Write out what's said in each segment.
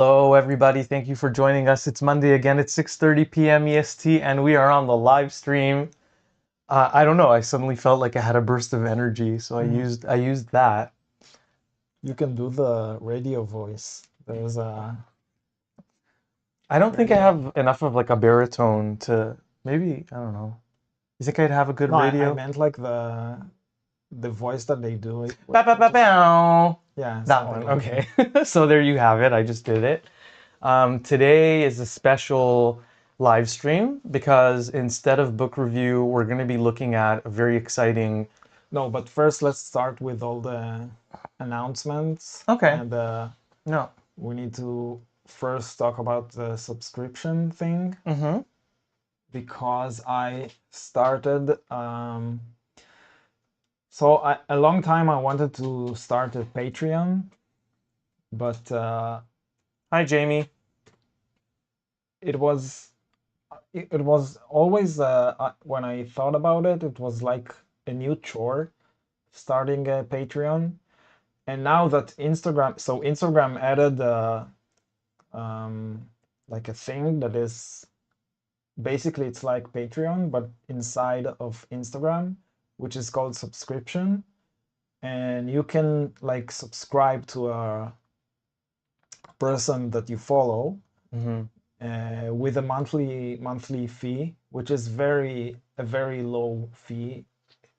Hello, everybody. Thank you for joining us. It's Monday again. It's 6:30 p.m. EST, and we are on the live stream. I don't know. I suddenly felt like I had a burst of energy, so I used that. You can do the radio voice. There's a I don't think I radio. have enough of like a baritone to maybe. I don't know. You think I'd have a good No, I radio? meant like the voice that they do it, Bow, bow, bow, which is bow. yeah, That something one. like that. Okay. So there you have it. I just did it. Today is a special live stream because instead of book review, we're going to be looking at a very exciting. No, but first let's start with all the announcements, Okay. and No. we need to first talk about the subscription thing Mm-hmm. because I started. A long time I wanted to start a Patreon, but Hi, Jamie. it was it was always when I thought about it, it was like a new chore starting a Patreon. And now that Instagram added um, like a thing that is basically it's like Patreon but inside of Instagram, which is called subscription, and you can like subscribe to a person that you follow Mm-hmm. with a monthly fee, which is a very low fee.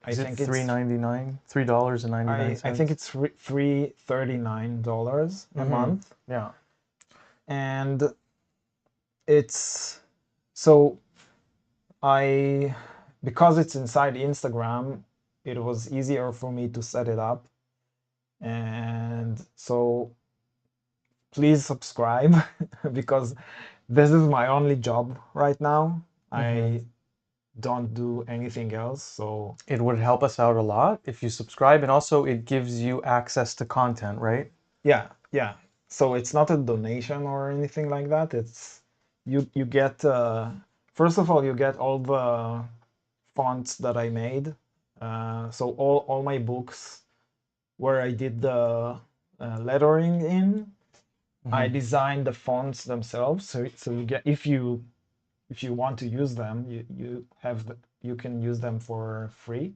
I Is it think it's $3.99? $3.99 I think cents? it's $339 a Mm-hmm. month, Yeah. and it's so I because it's inside Instagram, it was easier for me to set it up, and so please subscribe because this is my only job right now. Mm-hmm. I don't do anything else, so It would help us out a lot if you subscribe, and also it gives you access to content, right? yeah. So it's not a donation or anything like that. It's you get first of all you get all the fonts that I made. So all my books where I did the lettering in, I Mm-hmm. designed the fonts themselves. So you get if you want to use them, you can use them for free.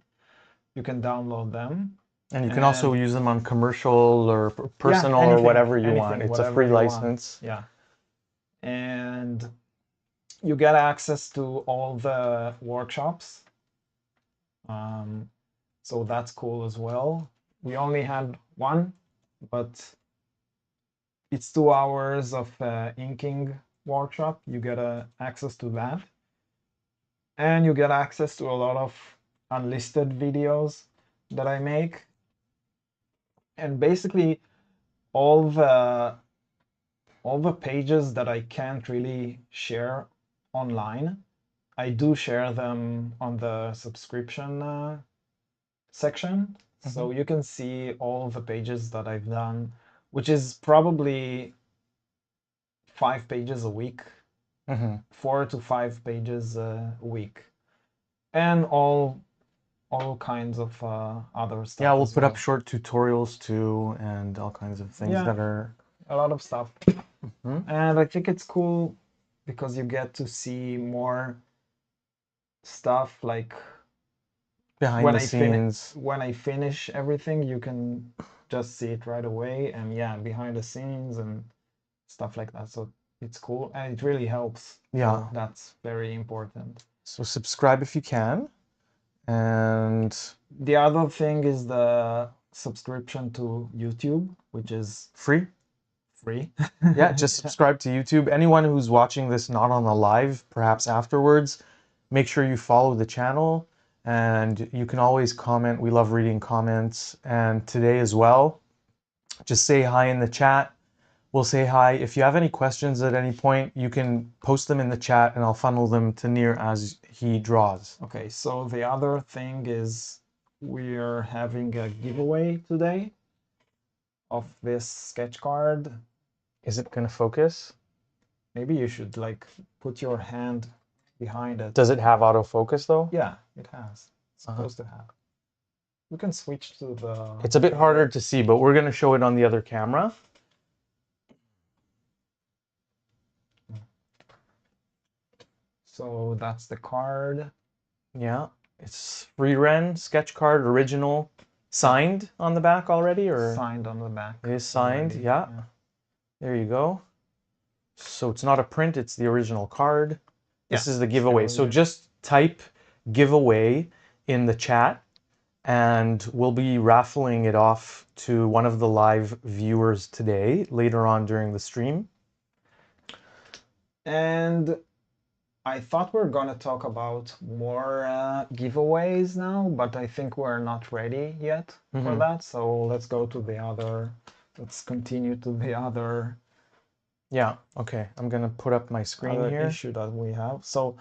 You can download them. And you can also And use them on commercial or yeah, personal or whatever you want. anything, It's a whatever free you want. license. Yeah. And you get access to all the workshops. Um, so that's cool as well. We only had one, but it's 2 hours of inking workshop. You get access to that. And you get access to a lot of unlisted videos that I make. And basically all the all the pages that I can't really share online, I do share them on the subscription section. Mm-hmm. So you can see all the pages that I've done, which is probably 5 pages a week, Mm-hmm. 4 to 5 pages a week, and all kinds of other Yeah, stuff we'll as put up well. short tutorials too and all kinds of things Yeah, that are. a lot of stuff. Hmm? And I think it's cool because you get to see more stuff like Behind when the I finish scenes. when I finish everything, you can just see it right away, and yeah, behind the scenes and stuff like that. So it's cool and it really helps. Yeah. So that's very important. So subscribe if you can. And The other thing is the subscription to YouTube, which is free. free. Yeah, just subscribe to YouTube. Anyone who's watching this not on the live, perhaps afterwards, make sure you follow the channel and you can always comment. We love reading comments. And today as well, just say hi in the chat. We'll say hi. If you have any questions at any point, you can post them in the chat and I'll funnel them to Nir as he draws. Okay, so the other thing is we're having a giveaway today of this sketch card. Is it going to focus? Maybe you should like put your hand behind it. Does it have autofocus though? Yeah, it has. It's supposed to have. We can switch to the. It's a bit harder to see, but we're going to show it on the other camera. So that's the card. Yeah, it's Free sketch card, original, signed on the back already, or signed on the back. it is signed. Already. Yeah. There you go. So it's not a print, it's the original card. This is the giveaway. So just type giveaway in the chat and we'll be raffling it off to one of the live viewers today, later on during the stream. And I thought we are going to talk about more giveaways now, but I think we're not ready yet for that. So let's go to the other, let's continue to the other. Yeah, okay. I'm going to put up my screen other here. Issue that we have. So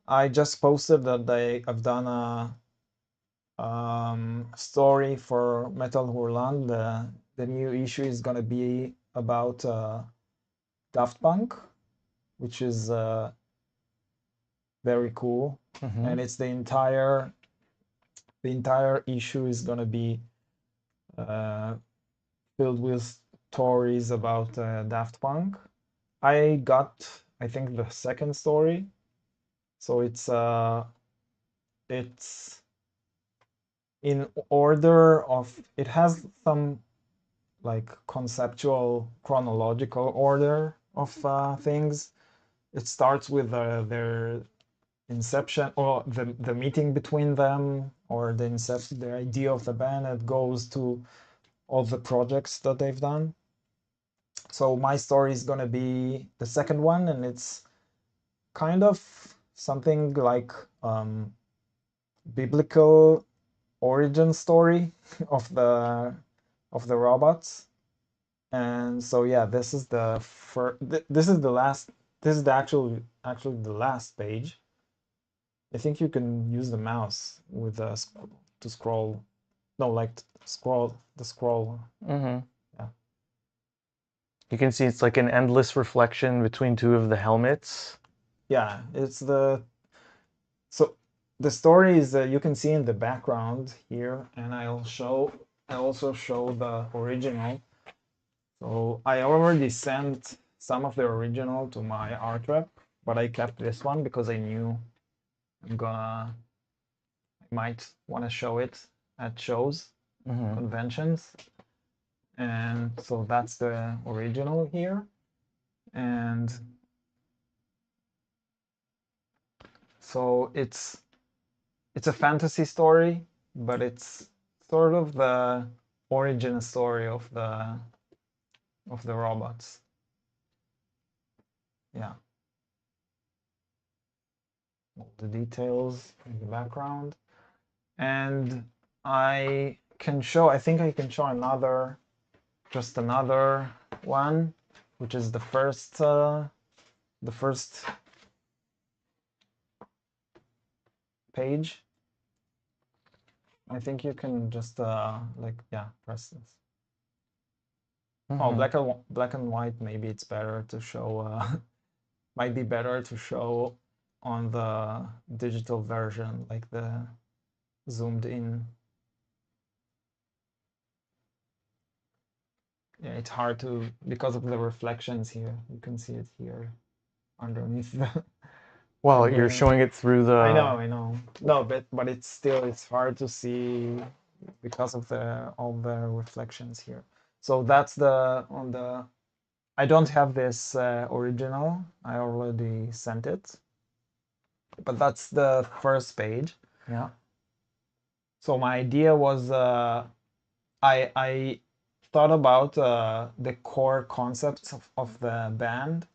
I just posted that I've done a story for Metal Hurland. The new issue is going to be about Daft Punk, which is very cool. And it's the entire issue is going to be filled with stories about Daft Punk. I got, I think, the second story. So it's in order of, it has some like conceptual chronological order of things. It starts with their inception, or the meeting between them, or the idea of the band. It goes to all the projects that they've done. So my story is gonna be the second one, and it's kind of something like biblical origin story of the robots. And so yeah, this is the this is the last, this is the actually the last page. I think you can use the mouse with to scroll. No, like scroll the scroll. Yeah. You can see it's like an endless reflection between two of the helmets. Yeah, it's the, so the story is that you can see in the background here, and I also show the original. So I already sent some of the original to my art rep, but I kept this one because I knew I might want to show it at shows, conventions. And so that's the original here. And so it's a fantasy story, but it's sort of the origin story of the robots. Yeah. All the details in the background. And I think I can show another, just another one, which is the first page. I think you can just like, yeah, press this. Oh, black and white, maybe it's better to show, might be better to show on the digital version, like the zoomed in. Yeah, it's hard to, because of the reflections here. You can see it here underneath the. Well, you're showing it through the. I know. No, but it's still, it's hard to see because of all the reflections here. So that's on the. I don't have this original. I already sent it. But that's the first page. Yeah. So my idea was I thought about the core concepts of the band,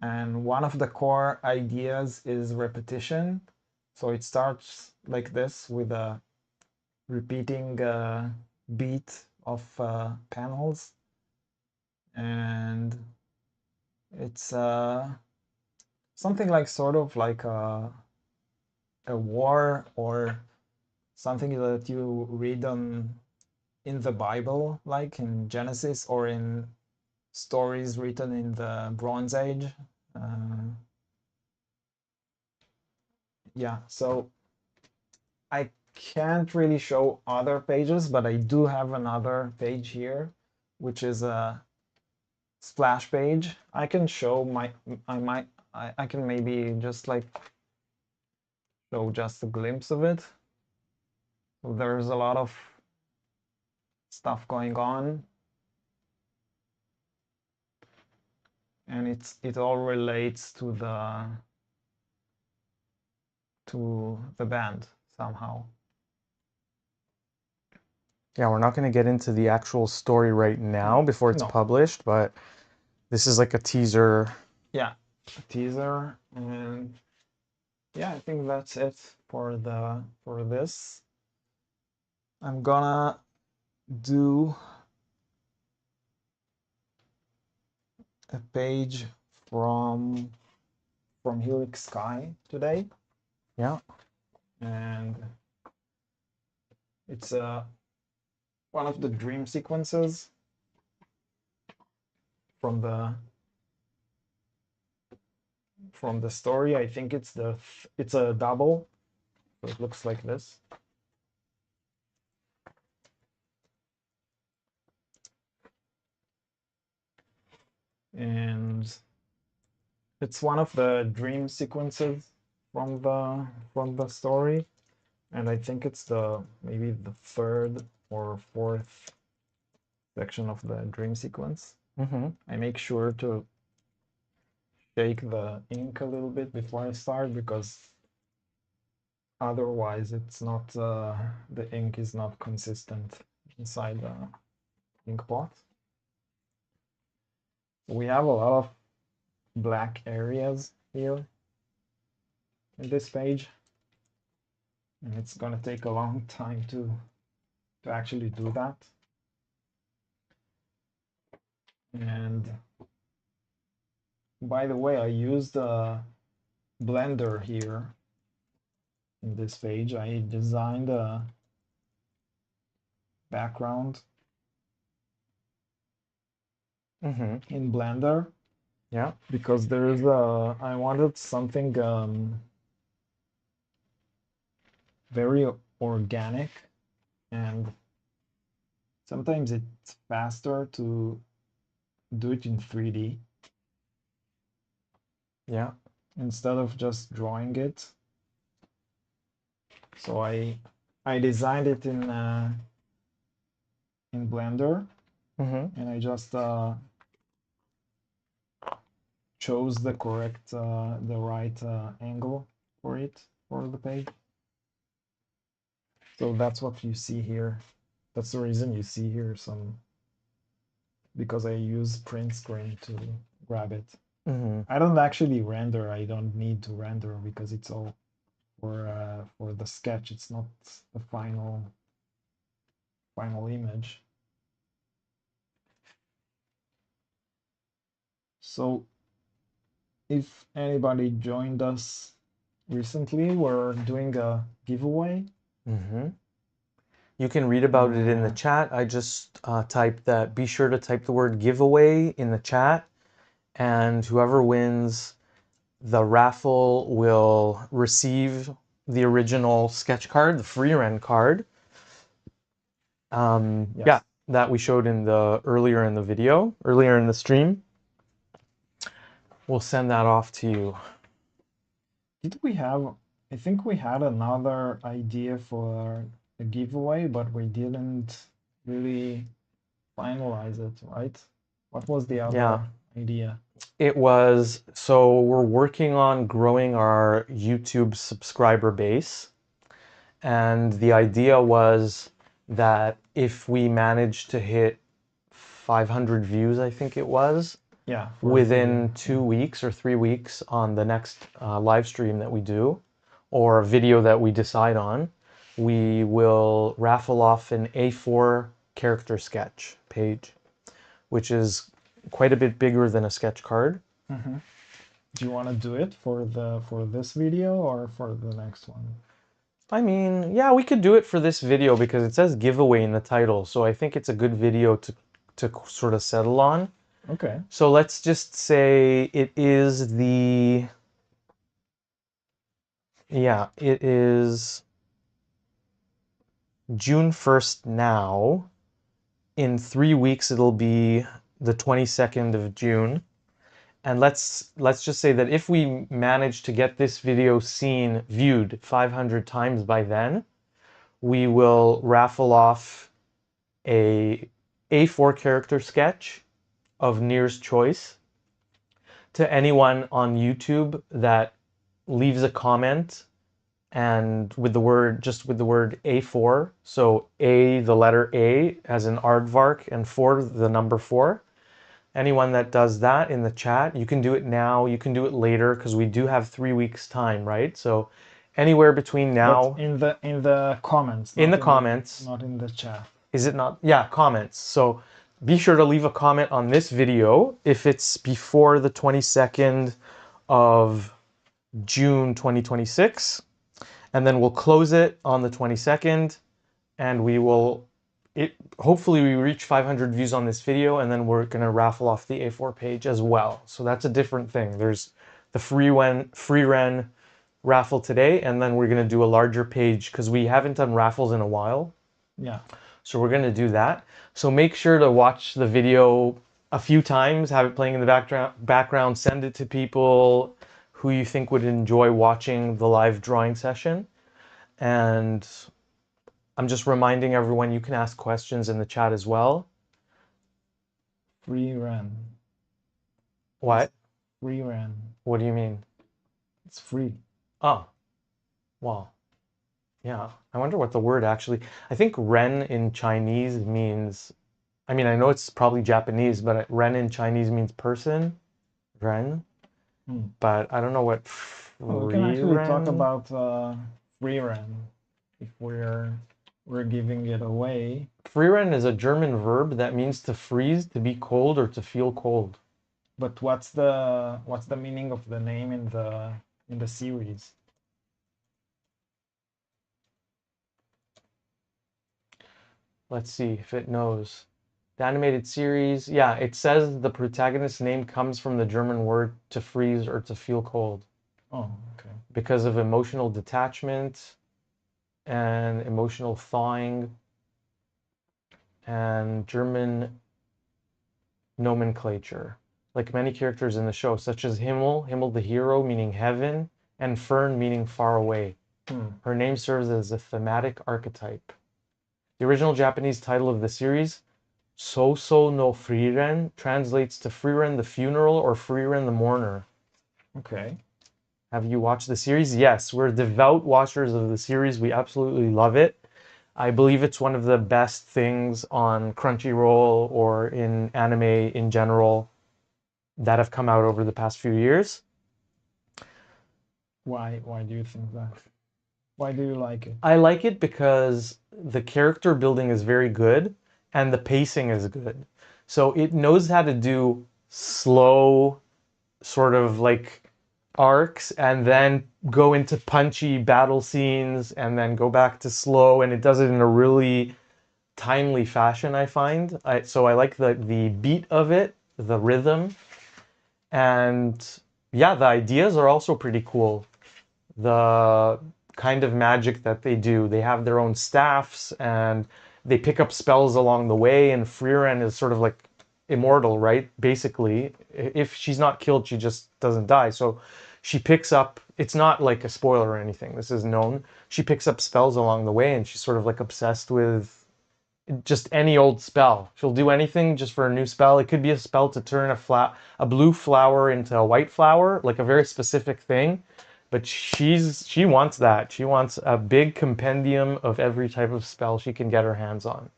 and one of the core ideas is repetition. So it starts like this with a repeating beat of panels, and it's something like sort of like a war, or something that you read in the Bible, like in Genesis, or in stories written in the Bronze Age. Yeah, so I can't really show other pages, but I do have another page here, which is a splash page. I can show I can maybe just like show just a glimpse of it. So there's a lot of stuff going on, and it all relates to the band somehow. Yeah, we're not going to get into the actual story right now before it's No. published, but this is like a teaser. Yeah, a teaser, and yeah, I think that's it for this. I'm gonna do a page from Helix Sky today, Yeah. and it's one of the dream sequences from the story. I think it's a double, so it looks like this. And it's one of the dream sequences from the story, and I think it's maybe the third or fourth section of the dream sequence. Mm-hmm. I make sure to shake the ink a little bit before I start, because otherwise it's not the ink is not consistent inside the ink pot. We have a lot of black areas here in this page, and it's gonna take a long time to actually do that. And by the way, I used a Blender here in this page. I designed a background in Blender. Yeah. Because there's I wanted something very organic, and sometimes it's faster to do it in 3D. Yeah. Instead of just drawing it. So I designed it in Blender, and I just chose the right angle for the page. So that's what you see here. That's the reason you see here because I use print screen to grab it. I don't actually render. I don't need to render because it's all for the sketch. It's not the final image. So if anybody joined us recently, we're doing a giveaway. You can read about it in the chat. I just typed that. Be sure to type the word giveaway in the chat, and whoever wins the raffle will receive the original sketch card, the free rent card. Yes. Yeah, that we showed earlier in the stream. We'll send that off to you. Did we have? I think we had another idea for a giveaway, but we didn't really finalize it, right? What was the other idea? It was, so we're working on growing our YouTube subscriber base. And the idea was that if we managed to hit 500 views, I think it was, within 2 weeks or 3 weeks on the next live stream that we do, or a video that we decide on, we will raffle off an A4 character sketch page, which is quite a bit bigger than a sketch card. Do you want to do it for this video or for the next one? I mean, yeah, we could do it for this video because it says giveaway in the title, so I think it's a good video to sort of settle on. Okay. So let's just say it is it is June 1st now. In 3 weeks, it'll be the 22nd of June. And let's just say that if we manage to get this video viewed 500 times by then, we will raffle off a A4 character sketch of Nir's choice to anyone on YouTube that leaves a comment and with the word A4, so A, the letter A as in aardvark, and 4, the number 4. Anyone that does that in the chat, you can do it now, you can do it later, because we do have 3 weeks time, right? So anywhere between But now in the comments, in not the comments, not in the chat. is it not? Yeah, comments. So be sure to leave a comment on this video if it's before the 22nd of June 2026, and then we'll close it on the 22nd, and we will hopefully we reach 500 views on this video, and then we're going to raffle off the A4 page as well. So that's a different thing. There's the free ren raffle today, and then we're going to do a larger page because we haven't done raffles in a while. Yeah. So we're going to do that. So make sure to watch the video a few times, have it playing in the background, send it to people who you think would enjoy watching the live drawing session. And I'm just reminding everyone you can ask questions in the chat as well. Free ren. What? Free ren. What do you mean? It's free. Oh, well, yeah. I wonder what the word actually, I think ren in Chinese means, I mean, I know it's probably Japanese, but ren in Chinese means person, ren. But I don't know what Well, we can actually talk ren. about free ren if we're giving it away. Free ren is a German verb that means to freeze, to be cold, or to feel cold. But what's the meaning of the name in the series? Let's see if it knows. The animated series, yeah, it says the protagonist's name comes from the German word to freeze or to feel cold. Oh, okay. Because of emotional detachment and emotional thawing and German nomenclature. Like many characters in the show, such as Himmel the hero, meaning heaven, and Fern, meaning far away. Her name serves as a thematic archetype. The original Japanese title of the series, Soso no Frieren, translates to Frieren the funeral or Frieren the mourner. Okay. Have you watched the series? Yes, we're devout watchers of the series. We absolutely love it. I believe it's one of the best things on Crunchyroll or in anime in general that have come out over the past few years. Why do you think that? Why do you like it? I like it because the character building is very good and the pacing is good. So it knows how to do slow sort of like arcs and then go into punchy battle scenes and then go back to slow, and it does it in a really timely fashion, I find. So I like the beat of it, the rhythm, and yeah, the ideas are also pretty cool. The kind of magic that they do. They have their own staffs and they pick up spells along the way, and Frieren is sort of like immortal, right? Basically, if she's not killed, she just doesn't die. So she picks up, it's not like a spoiler or anything, this is known. She picks up spells along the way and she's sort of like obsessed with just any old spell. She'll do anything just for a new spell. It could be a spell to turn a blue flower into a white flower, like a very specific thing. But she wants that. She wants a big compendium of every type of spell she can get her hands on.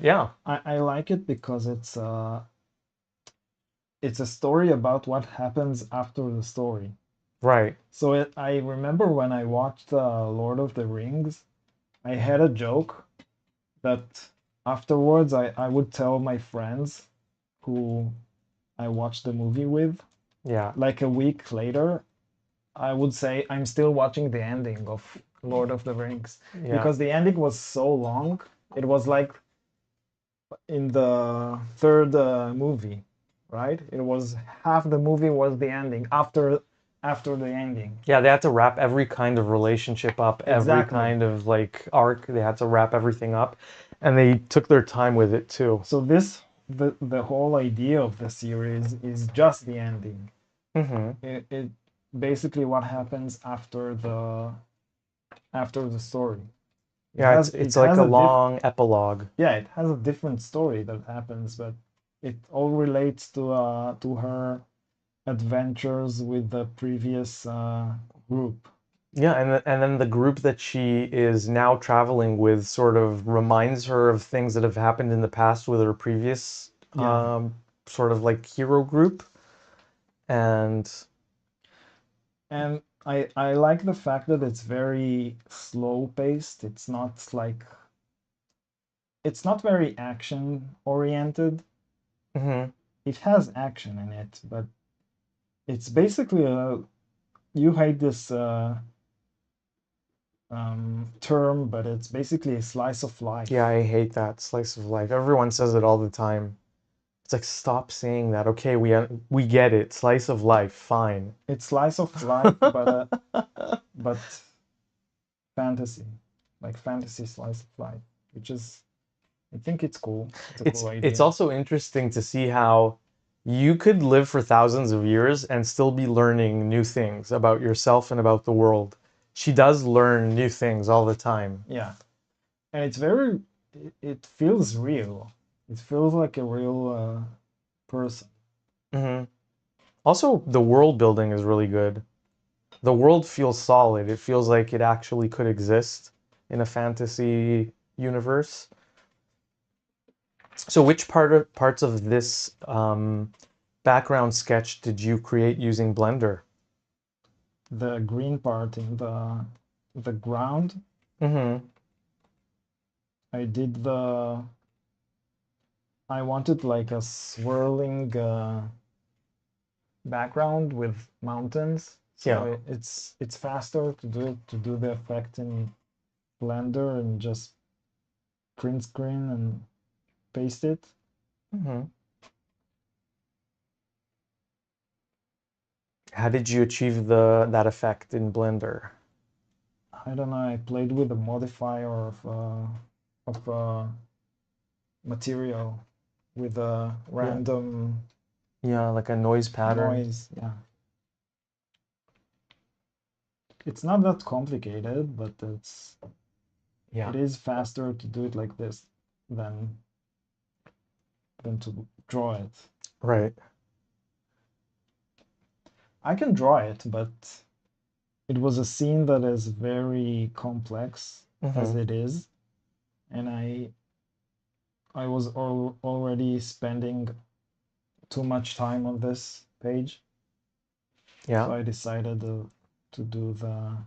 Yeah. I like it because it's a story about what happens after the story. Right. So I remember when I watched Lord of the Rings, I had a joke that afterwards I would tell my friends who I watched the movie with. Yeah. Like a week later, I would say I'm still watching the ending of Lord of the Rings. Yeah. Because the ending was so long. It was like in the third movie, right? It was half the movie was the ending after the ending. Yeah, they had to wrap every kind of relationship up, every Exactly. kind of like arc. They had to wrap everything up, and they took their time with it too. So this the whole idea of the series is just the ending. Mm-hmm. It basically what happens after the story. It Yeah, has it's like a long epilogue. yeah, it has a different story that happens, but it all relates to her adventures with the previous group. Yeah, and then the group that she is now traveling with sort of reminds her of things that have happened in the past with her previous Yeah, sort of like hero group. And and I like the fact that it's very slow paced. It's not very action oriented. mhm, It has action in it, but it's basically a you hate this term, but it's basically a slice of yeah, life. I hate that slice of life. Everyone says it all the time. It's like stop saying that. Okay, we get it. Slice of life, fine. It's slice of life, but fantasy, like fantasy slice of life, which is I think it's cool. It's a cool It's idea. also interesting to see how you could live for thousands of years and still be learning new things about yourself and about the world. She does learn new things all the time. Yeah, and it's very it feels real. It feels like a real person. Hmm. Also, the world building is really good. The world feels solid. It feels like it actually could exist in a fantasy universe. So, which parts of this background sketch did you create using Blender? The green part in the ground, Mm-hmm. I did the I wanted like a swirling background with mountains, so Yeah. it's faster to do the effect in Blender and just print screen and paste it. Mm-hmm. How did you achieve the that effect in Blender? I don't know. I played with a modifier of material with a Yeah. random Yeah, like a noise pattern. noise. Yeah, it's not that complicated, but Yeah. it is faster to do it like this than to draw it. Right. I can draw it, but it was a scene that is very complex as Mm-hmm. it is, and I was already spending too much time on this page, so Yeah. I decided to do the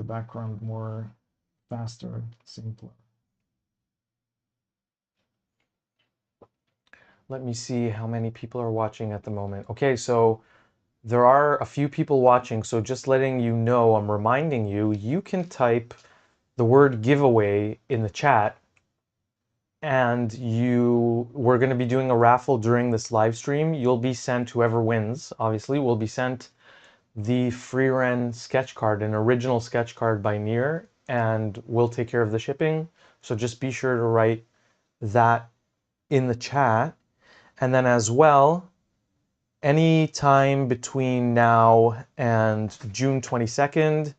background more faster, simpler. Let me see how many people are watching at the moment. Okay, so there are a few people watching, so just letting you know, I'm reminding you, you can type the word giveaway in the chat and we're going to be doing a raffle during this live stream. You'll be sent, whoever wins, obviously, will be sent the Freeren sketch card, an original sketch card by Nir, and we'll take care of the shipping. So just be sure to write that in the chat. And then as well, any time between now and June 22nd,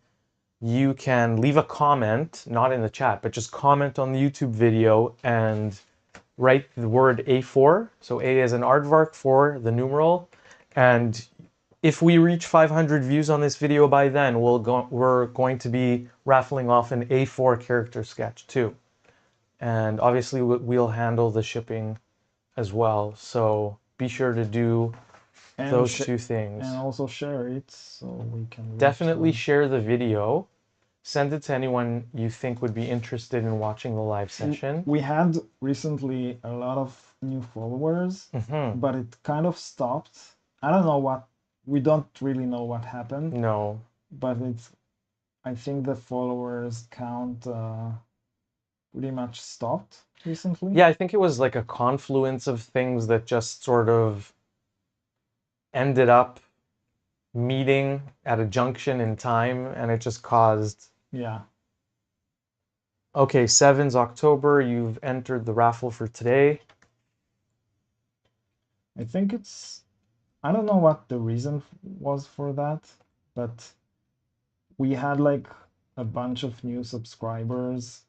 you can leave a comment, not in the chat, but just comment on the YouTube video and write the word A4. So A as an aardvark, 4 the numeral. And if we reach 500 views on this video by then, we're going to be raffling off an A4 character sketch too. And obviously we'll handle the shipping as well. So be sure to do and those sh- two and things. also share it so we can reach Definitely the. share the video. Send it to anyone you think would be interested in watching the live session. We had recently a lot of new followers, Mm-hmm. but it kind of stopped. I don't know what, we don't really know what happened, No. but I think the followers count pretty much stopped recently. Yeah, I think it was like a confluence of things that just sort of ended up meeting at a junction in time, and it just caused. Yeah. Okay, 7's October. You've entered the raffle for today. I think I don't know what the reason was for that, but we had like a bunch of new subscribers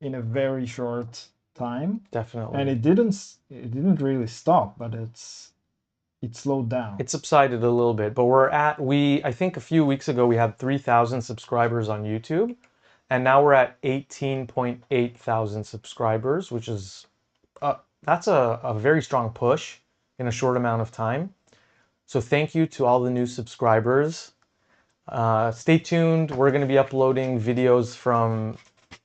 in a very short time, and Definitely. it didn't really stop, but it slowed down. It subsided a little bit, but I think a few weeks ago we had 3,000 subscribers on YouTube, and now we're at 18.8 thousand subscribers, which is that's a very strong push in a short amount of time. So thank you to all the new subscribers. Stay tuned. We're going to be uploading videos from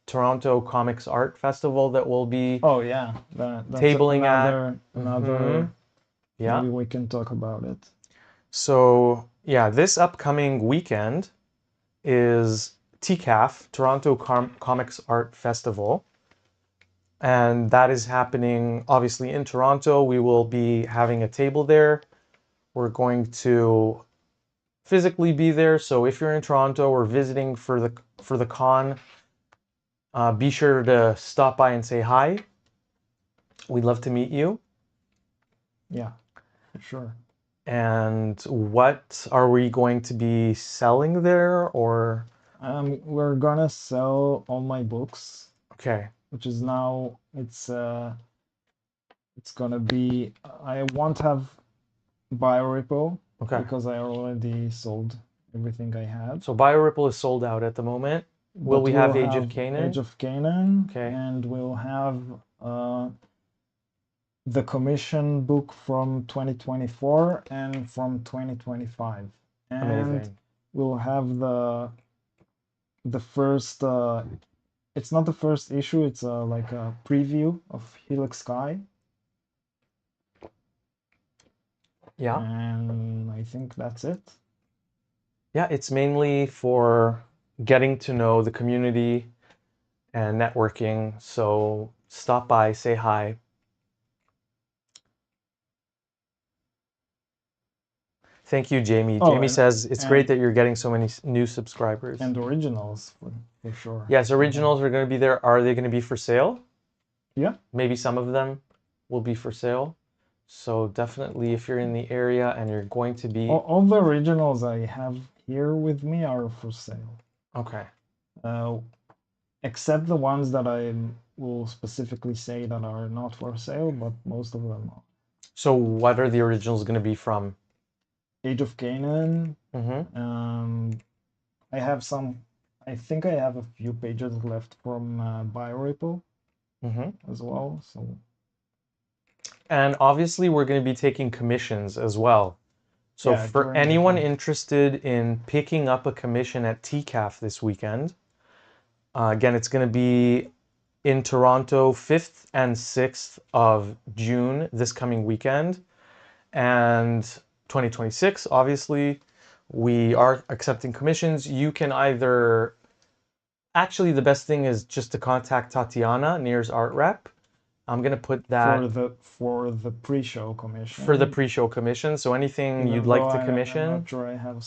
Toronto Comics Art Festival that we'll be Oh yeah, that's tabling at. another. Yeah. Maybe we can talk about it. So yeah, this upcoming weekend is TCAF, Toronto Comics Art Festival. And that is happening obviously in Toronto. We will be having a table there. We're going to physically be there. So if you're in Toronto or visiting for the con, be sure to stop by and say hi. We'd love to meet you. Yeah, for sure. And what are we going to be selling there or We're gonna sell all my books, okay. which is now it's gonna be. I won't have BioRipple Okay. because I already sold everything I had. So BioRipple is sold out at the moment. Will But we we'll have Age of have Age Canaan? of Canaan, Okay. and we'll have the commission book from 2024 and from 2025, and Amazing. we'll have the first. It's not the first issue. It's like a preview of Helix Sky, Yeah. and I think that's it. Yeah, it's mainly for getting to know the community and networking. So stop by, say hi. Thank you, Jamie. Oh, Jamie says it's great and that you're getting so many new subscribers. and originals for sure. Yes, originals are going to be there. Are they going to be for sale? Yeah. Maybe some of them will be for sale. So definitely if you're in the area and you're going to be All the originals I have here with me are for sale. okay. Uh, except the ones that I will specifically say that are not for sale, but most of them are. So what are the originals going to be from? Age of Canaan. Mm-hmm. I have some. I think I have a few pages left from BioRipple Mm-hmm. as well. So And obviously we're going to be taking commissions as well. So yeah, for during the anyone con. interested in picking up a commission at TCAF this weekend, again, it's going to be in Toronto 5th and 6th of June this coming weekend. And 2026, obviously, we are accepting commissions. You can either, actually, the best thing is just to contact Tatiana, Nir's art rep. I'm going to put that For the pre-show for the commission, pre-show commission. So anything you'd even like though to I'm commission. not sure I have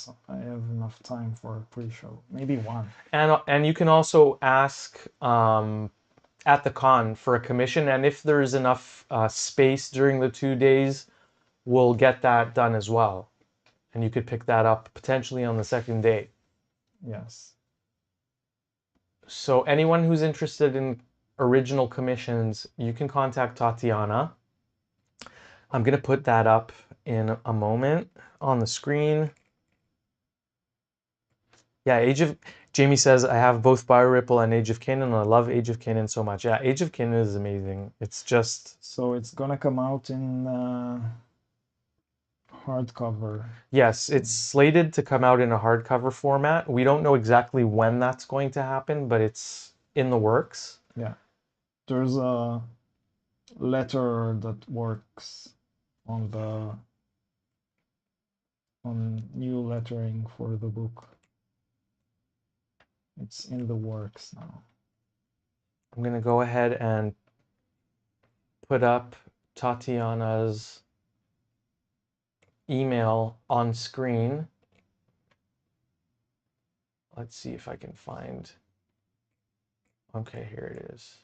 enough time for a pre-show. Maybe one. And you can also ask at the con for a commission. And if there's enough space during the 2 days, we'll get that done as well. And you could pick that up potentially on the second day. Yes. So anyone who's interested in original commissions, you can contact Tatiana. I'm going to put that up in a moment on the screen. Yeah, Jamie says I have both BioRipple and Age of Canaan, and I love Age of Canaan so much. Yeah, Age of Canaan is amazing. It's just So it's gonna come out in hardcover. yes, it's slated to come out in a hardcover format. We don't know exactly when that's going to happen, but it's in the works. Yeah. There's a letter that works on the on new lettering for the book. It's in the works now. I'm going to go ahead and put up Tatiana's email on screen. Let's see if I can find. Okay, here it is.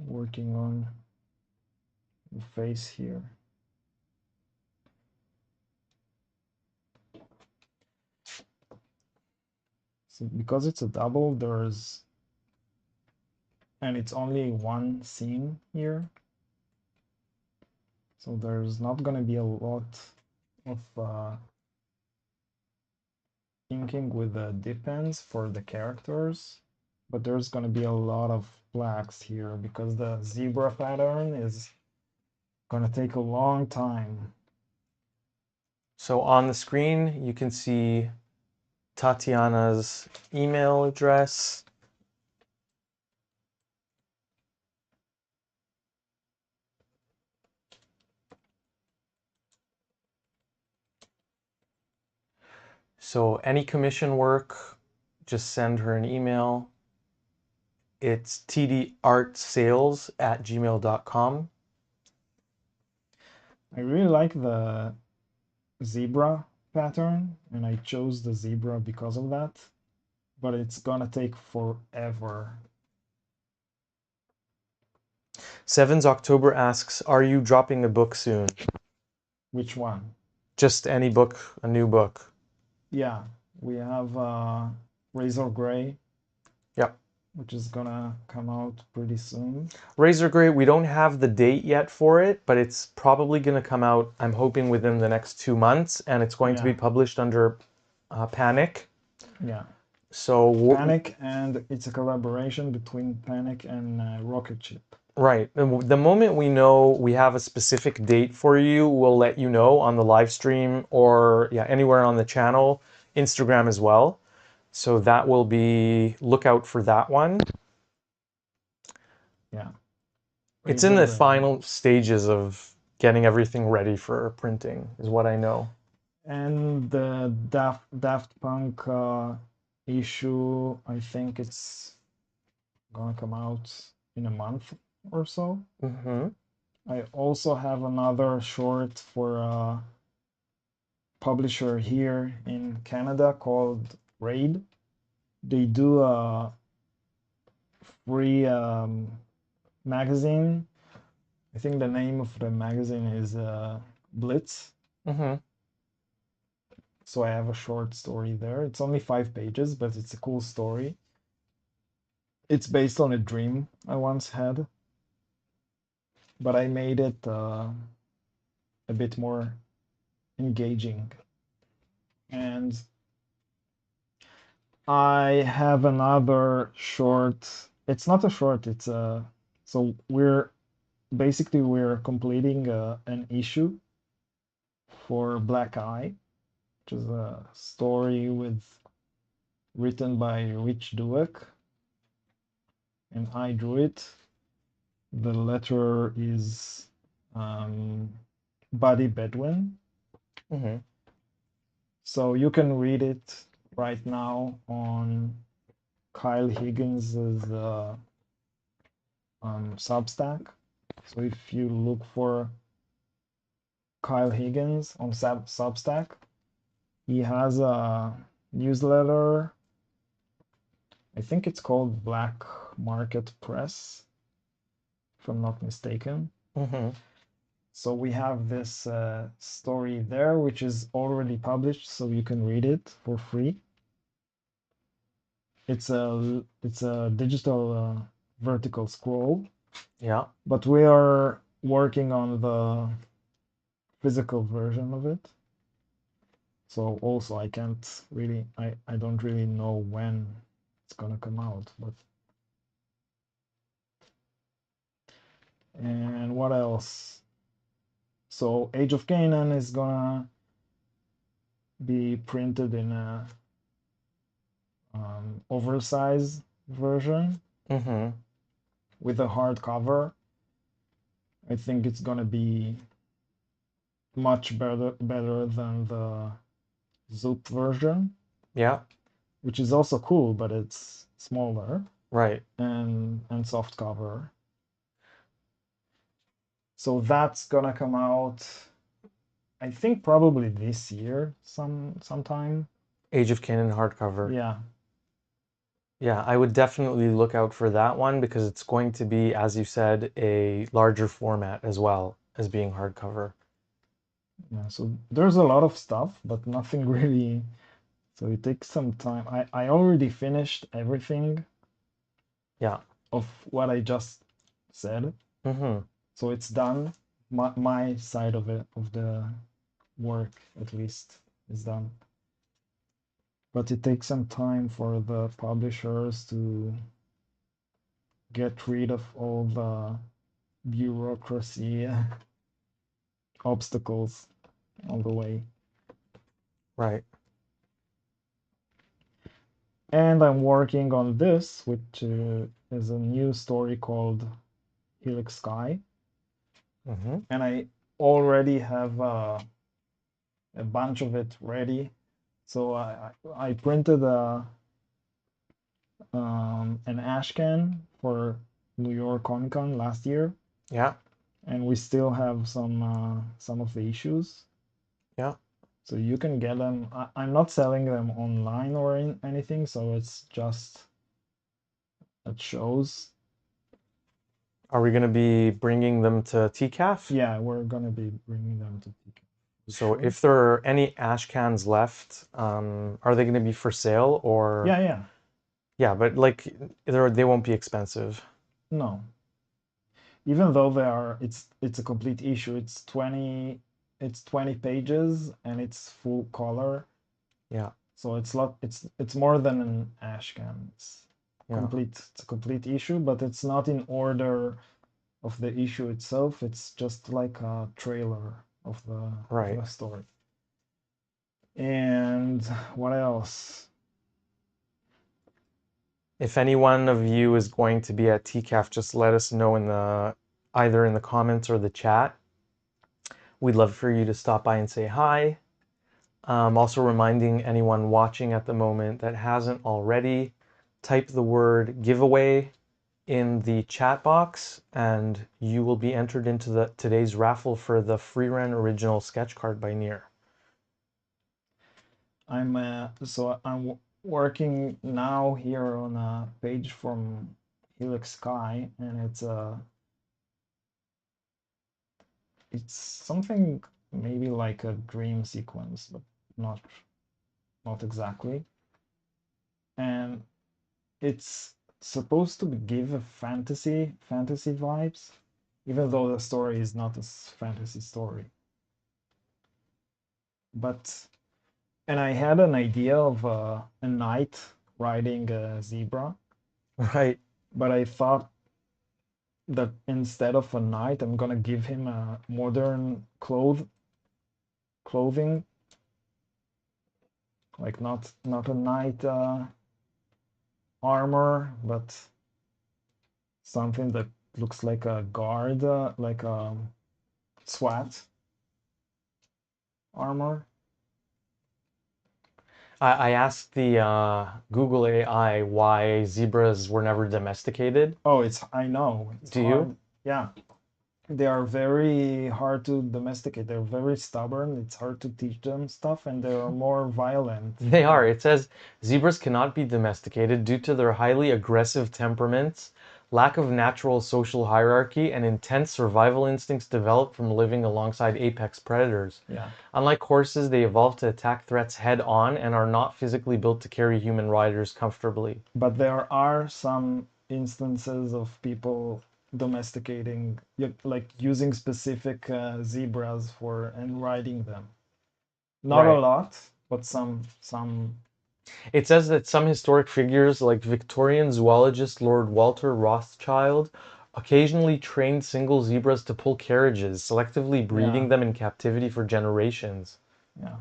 working on the face here. So because it's a double, and it's only one scene here, so there's not going to be a lot of inking with the dip ends for the characters, but there's going to be a lot of blacks here because the zebra pattern is going to take a long time. So on the screen, you can see Tatiana's email address. So any commission work, just send her an email. It's tdartsales@gmail.com. I really like the zebra pattern, and I chose the zebra because of that, but it's gonna take forever. Sevens October asks, are you dropping a book soon? Which one? Just any book, a new book. Yeah, we have Razor Gray. Yep. Which is gonna come out pretty soon. Razor Gray, we don't have the date yet for it, but it's probably going to come out, I'm hoping, within the next 2 months, and it's going to be published under Panic. Yeah. So Panic, and it's a collaboration between Panic and Rocket Ship. Right. The moment we know we have a specific date for you, we'll let you know on the live stream or anywhere on the channel, Instagram as well. So that will be, look out for that one. Yeah. It's in the final stages of getting everything ready for printing, is what I know. And the Daft Punk issue, I think it's gonna come out in a month or so. Mm-hmm. I also have another short for a publisher here in Canada called Raid. They do a free magazine. I think the name of the magazine is Blitz. Mm-hmm. So I have a short story there. It's only 5 pages, but it's a cool story. It's based on a dream I once had, but I made it a bit more engaging. And I have another short. It's not a short, it's a. So we're completing an issue for Black Eye, which is a story written by Rich Dueck, and I drew it. The letter is Buddy Bedouin. Mm-hmm. So you can read it right now on Kyle Higgins's Substack. So if you look for Kyle Higgins on Substack, he has a newsletter. I think it's called Black Market Press, if I'm not mistaken. Mm-hmm. So we have this story there, which is already published, so you can read it for free. It's a digital vertical scroll. Yeah. But we are working on the physical version of it. So also I don't really know when it's gonna come out, but and what else? So Age of Canaan is gonna be printed in a oversized version Mm-hmm. with a hardcover. I think it's gonna be much better than the Zoop version. Yeah. Which is also cool, but it's smaller. Right. And soft cover. So that's gonna come out, I think probably this year, sometime. Age of Canaan hardcover. Yeah. Yeah, I would definitely look out for that one because it's going to be, as you said, a larger format as well as being hardcover. Yeah, so there's a lot of stuff, but nothing really. So it takes some time. I already finished everything Yeah. of what I just said. Mm-hmm. So it's done. My side of it, of the work at least, is done. But it takes some time for the publishers to get rid of all the bureaucracy obstacles on the way. Right. And I'm working on this, which is a new story called Helix Sky. Mm-hmm. And I already have a bunch of it ready. So I printed an ash can for New York Comic Con last year, Yeah. and we still have some of the issues. Yeah. So you can get them. I'm not selling them online or anything, so it's just at shows. Are we going to be bringing them to TCAF? Yeah, we're gonna be bringing them to TK for So sure. if there are any ash cans left, are they going to be for sale or? Yeah, yeah. Yeah, but like they won't be expensive. No, even though it's a complete issue. It's 20 pages and it's full color. Yeah. So it's more than an ash can. Yeah. It's a complete issue, but it's not in order of the issue itself. It's just like a trailer of Right. the story. And what else? If any one of you is going to be at TCAF, just let us know in the either in the comments or the chat. We'd love for you to stop by and say hi. Also reminding anyone watching at the moment that hasn't already, type the word giveaway in the chat box and you will be entered into the today's raffle for the Freerun original sketch card by Nir. I'm working now here on a page from Helix Sky, and it's something maybe like a dream sequence, but not not exactly. And it's supposed to give a fantasy vibes, even though the story is not a fantasy story. But and I had an idea of a knight riding a zebra, Right. but I thought that instead of a knight, I'm gonna give him a modern clothing, like not a knight armor, but something that looks like a guard, like a SWAT armor. I asked the Google AI why zebras were never domesticated. Oh, I know it's Do you? hard. Yeah, they are very hard to domesticate. They're very stubborn. It's hard to teach them stuff, and they're more violent. They are. It says zebras cannot be domesticated due to their highly aggressive temperaments, lack of natural social hierarchy, and intense survival instincts developed from living alongside apex predators. Yeah, Unlike horses, they evolved to attack threats head on and are not physically built to carry human riders comfortably. but there are some instances of people domesticating, like using specific zebras for and riding them. Not a Right. lot, but some. It says that some historic figures, like Victorian zoologist Lord Walter Rothschild, occasionally trained single zebras to pull carriages, selectively Yeah, breeding them in captivity for generations. yeah,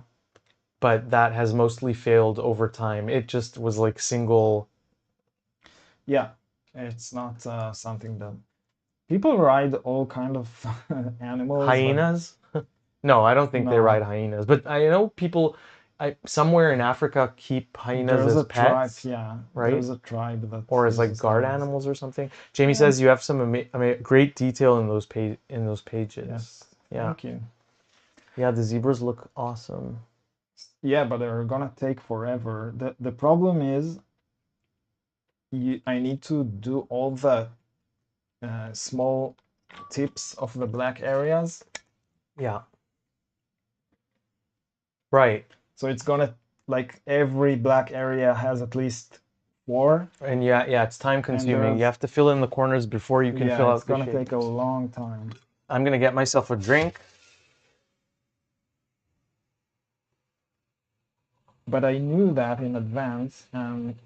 But that has mostly failed over time. It just was like single yeah. It's not something that people ride all kind of animals, but hyenas. No, I don't think they no. ride hyenas, but I know people somewhere in Africa keep hyenas There's as a tribe, pets, yeah. right? There's a tribe that Or as like uses guard hyenas. animals or something. Jamie Yeah. says you have some great detail in those pages. Yes. Yeah. Thank you. Yeah, the zebras look awesome. Yeah, but they're gonna take forever. The problem is I need to do all the small tips of the black areas. Yeah. Right. So it's gonna, like, every black area has at least 4. And yeah, it's time And consuming. You have to fill in the corners before you can yeah, fill it's out the gonna take a shapes. long time. I'm gonna get myself a drink. But I knew that in advance, and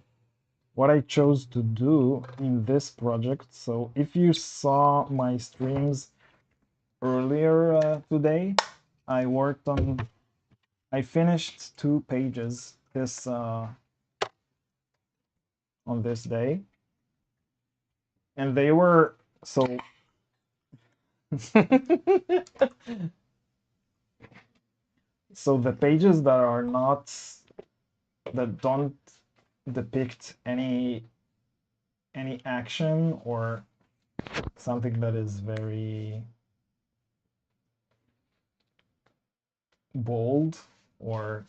what I chose to do in this project. So if you saw my streams earlier today, I finished 2 pages on this day, and they were so so the pages that don't depict any action or something that is very bold, or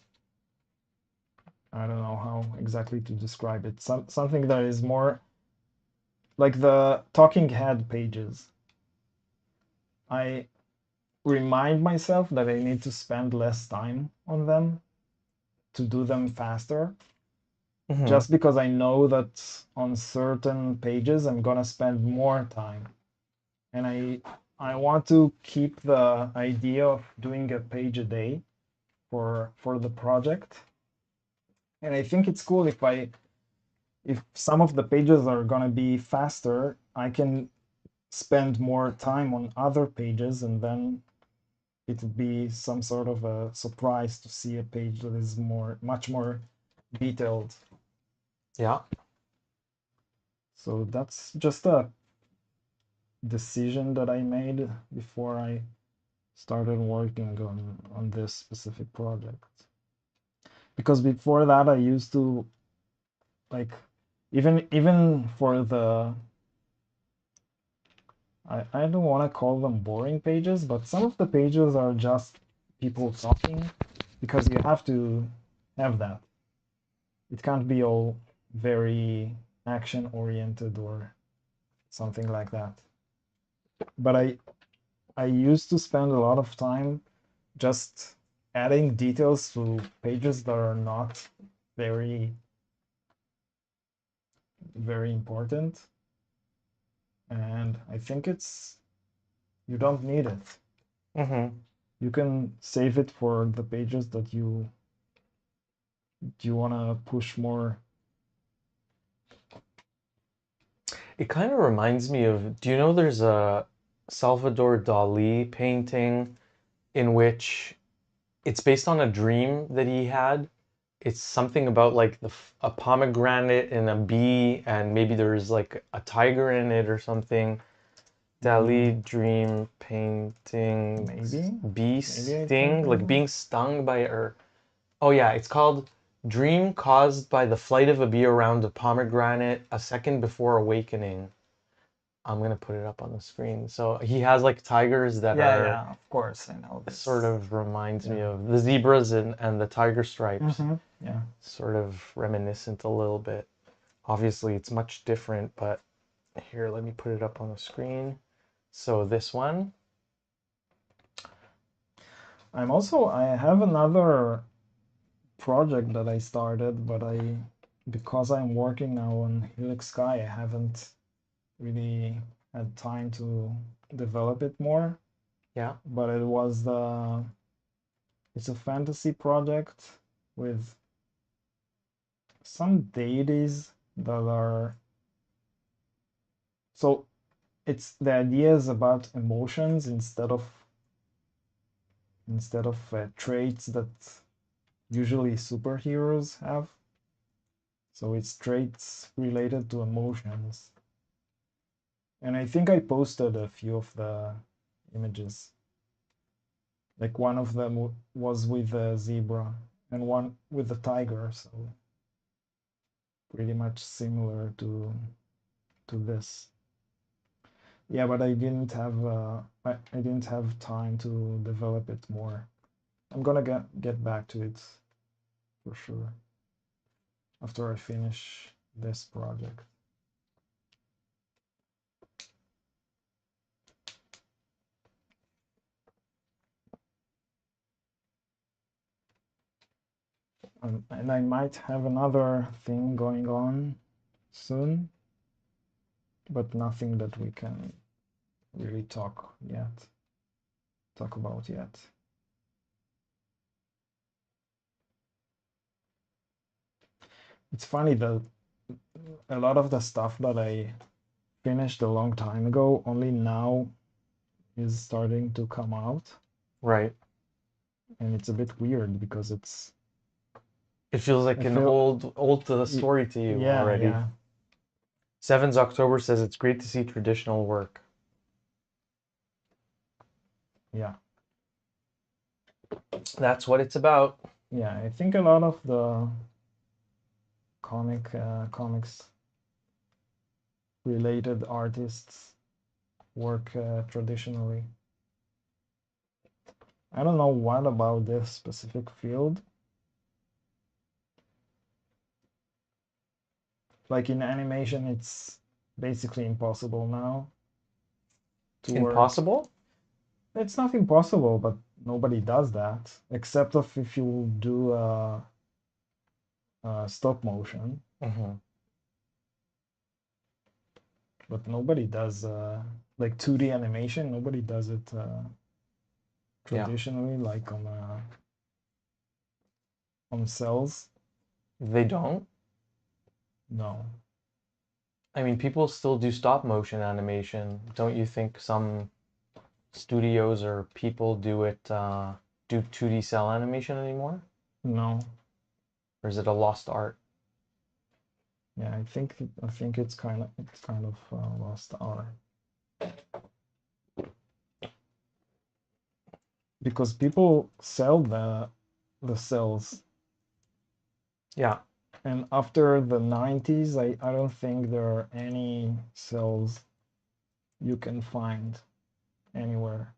I don't know how exactly to describe it. Something that is more like the talking head pages. I remind myself that I need to spend less time on them to do them faster, Mhm. just because I know that on certain pages I'm gonna spend more time. And I want to keep the idea of doing a page a day for the project. And I think it's cool if some of the pages are gonna be faster, I can spend more time on other pages, and then it would be some sort of a surprise to see a page that is much more detailed. Yeah. So that's just a decision that I made before I started working on this specific project. Because before that I used to, like, even for the, I don't want to call them boring pages, but some of the pages are just people talking, because you have to have that. It can't be all very action oriented or something like that. But I used to spend a lot of time just adding details to pages that are not very very important, and I think you don't need it. Mhm. You can save it for the pages that you want to push more. It kind of reminds me of, do you know there's a Salvador Dali painting in which it's based on a dream that he had. It's something about like a pomegranate and a bee, and maybe there's like a tiger in it or something. Mm, Dali dream painting maybe bee maybe I sting, think I like know. being stung by or oh yeah, it's called Dream Caused by the Flight of a Bee Around a Pomegranate a Second Before Awakening. I'm gonna put it up on the screen. So he has like tigers that Yeah, are yeah, of course I know sort this. of reminds Yeah. me of the zebras and the tiger stripes, Yeah. sort of reminiscent a little bit. Obviously, it's much different, but here, let me put it up on the screen. So this one, I have another project that I started, but because I'm working now on Helix Sky, I haven't really had time to develop it more. yeah, But it's a fantasy project with some deities that are, so it's the idea is about emotions instead of traits that usually superheroes have. So it's traits related to emotions. And I think I posted a few of the images. Like one of them was with the zebra and one with the tiger, so pretty much similar to this. Yeah, but I didn't have time to develop it more. I'm gonna get back to it for sure after I finish this project. And I might have another thing going on soon, but nothing that we can really talk about yet. It's funny that a lot of the stuff that I finished a long time ago only now is starting to come out, Right. and it's a bit weird because It feels I like an feel old story to you yeah, already. yeah, 7's October says it's great to see traditional work. yeah, That's what it's about. yeah. I think a lot of the comics related artists work traditionally. I don't know what about this specific field. Like in animation, it's basically impossible now to work. Impossible? It's not impossible, but nobody does that except if you do stop motion. Mm-hmm. But nobody does like 2D animation. Nobody does it Yeah. traditionally, like on cells. They don't. No, I mean, people still do stop motion animation. Don't you think some studios or people do it, do 2D cell animation anymore? no. Or is it a lost art? Yeah, I think it's kind of lost art because people sell the cells, Yeah. and after the 90s, I don't think there are any cells you can find anywhere.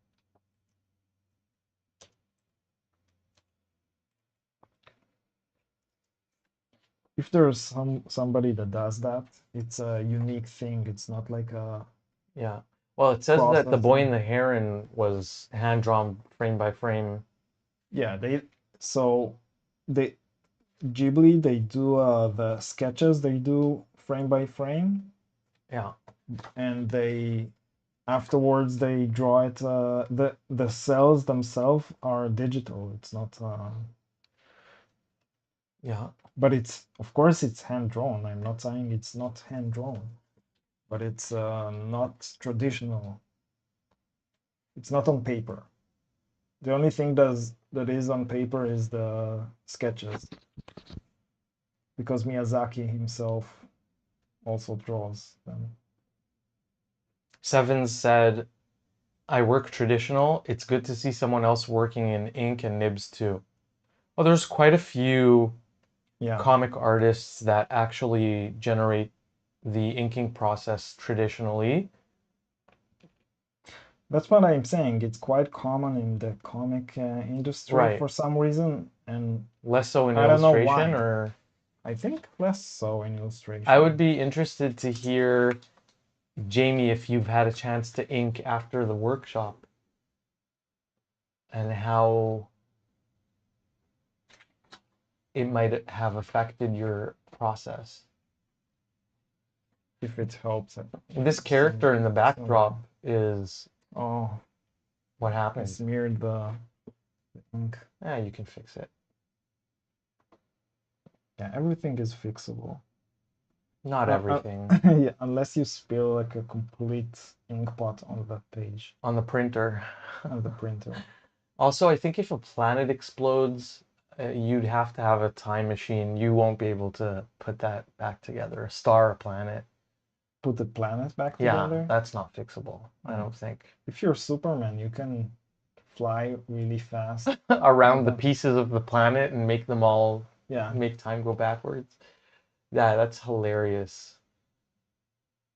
If there's somebody that does that, it's a unique thing. It's not like a Yeah. Well, it says that The Boy processing. and the Heron was hand drawn frame by frame. Yeah, they Ghibli, they do the sketches, they do frame by frame, Yeah. and they afterwards they draw it. The cells themselves are digital. It's not, Yeah. but it's of course it's hand drawn. I'm not saying it's not hand drawn, but it's not traditional. It's not on paper. The only thing that is on paper is the sketches, because Miyazaki himself also draws them. 7 said, I work traditional. It's good to see someone else working in ink and nibs too. Well, there's quite a few Yeah, comic artists that actually generate the inking process traditionally. that's what I'm saying. It's quite common in the comic industry Right. for some reason, and Less so in I don't know illustration, why. or I think less so in I would illustration. be interested to hear, Jamie, if you've had a chance to ink after the workshop and how it might have affected your process. If it helps This character in the somebody. backdrop is Oh, what I happened. smeared the ink. Yeah, you can fix it. Yeah, everything is fixable. Not everything. Yeah, unless you spill like a complete ink pot on the page On the printer. of the printer. Also, I think if a planet explodes, you'd have to have a time machine. You won't be able to put that back together. A star, a planet. Put the planet back Yeah, together. that's not fixable, I Oh. don't think. If you're Superman, you can fly really fast. Around And the then, pieces of the planet and make them all yeah, make time go backwards. Yeah, that's hilarious.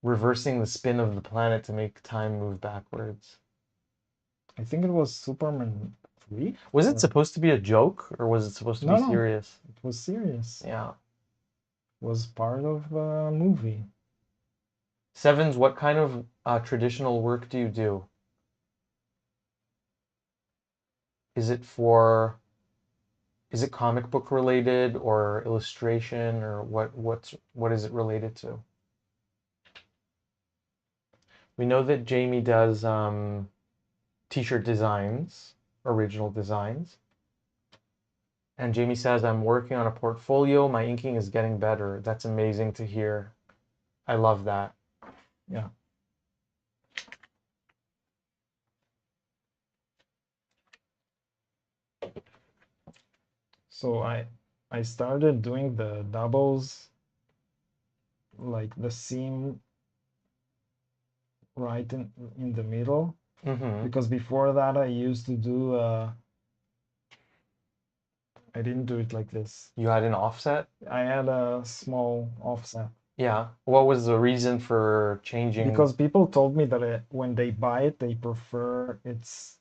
Reversing the spin of the planet to make time move backwards. I think it was Superman 3. Was it Or supposed to be a joke or was it supposed to be no, no, serious? it was serious. Yeah. It was part of a movie. 7's, what kind of traditional work do you do? Is it for Is it comic book related or illustration or what is it related to? We know that Jamie does t-shirt designs, original designs. And Jamie says, I'm working on a portfolio. My inking is getting better. That's amazing to hear. I love that. Yeah. So I started doing the doubles, like the seam right in the middle, because before that I used to do I didn't do it like this. You had an offset? I had a small offset. Yeah. What was the reason for changing? Because people told me that when they buy it, they prefer it's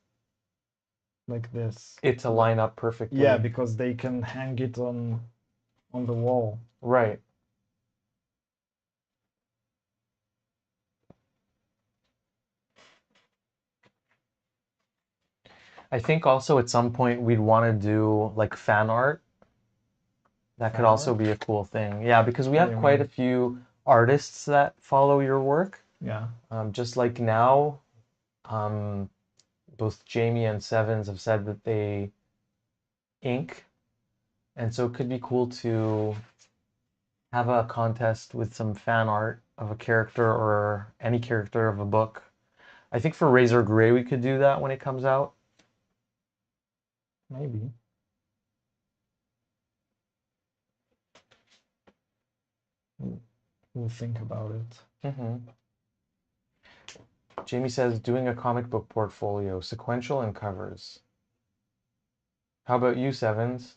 like this. It to line up perfectly. Yeah, because they can hang it on the wall. Right. I think also at some point we'd want to do like fan art. That could also be a cool thing. Yeah, because we have quite a few artists that follow your work. Yeah. Just like now, both Jamie and Sevens have said that they ink. And so it could be cool to have a contest with some fan art of a character or any character of a book. I think for Razor Gray we could do that when it comes out. Maybe. We'll think about it. Jamie says, doing a comic book portfolio, sequential and covers. How about you, Sevens?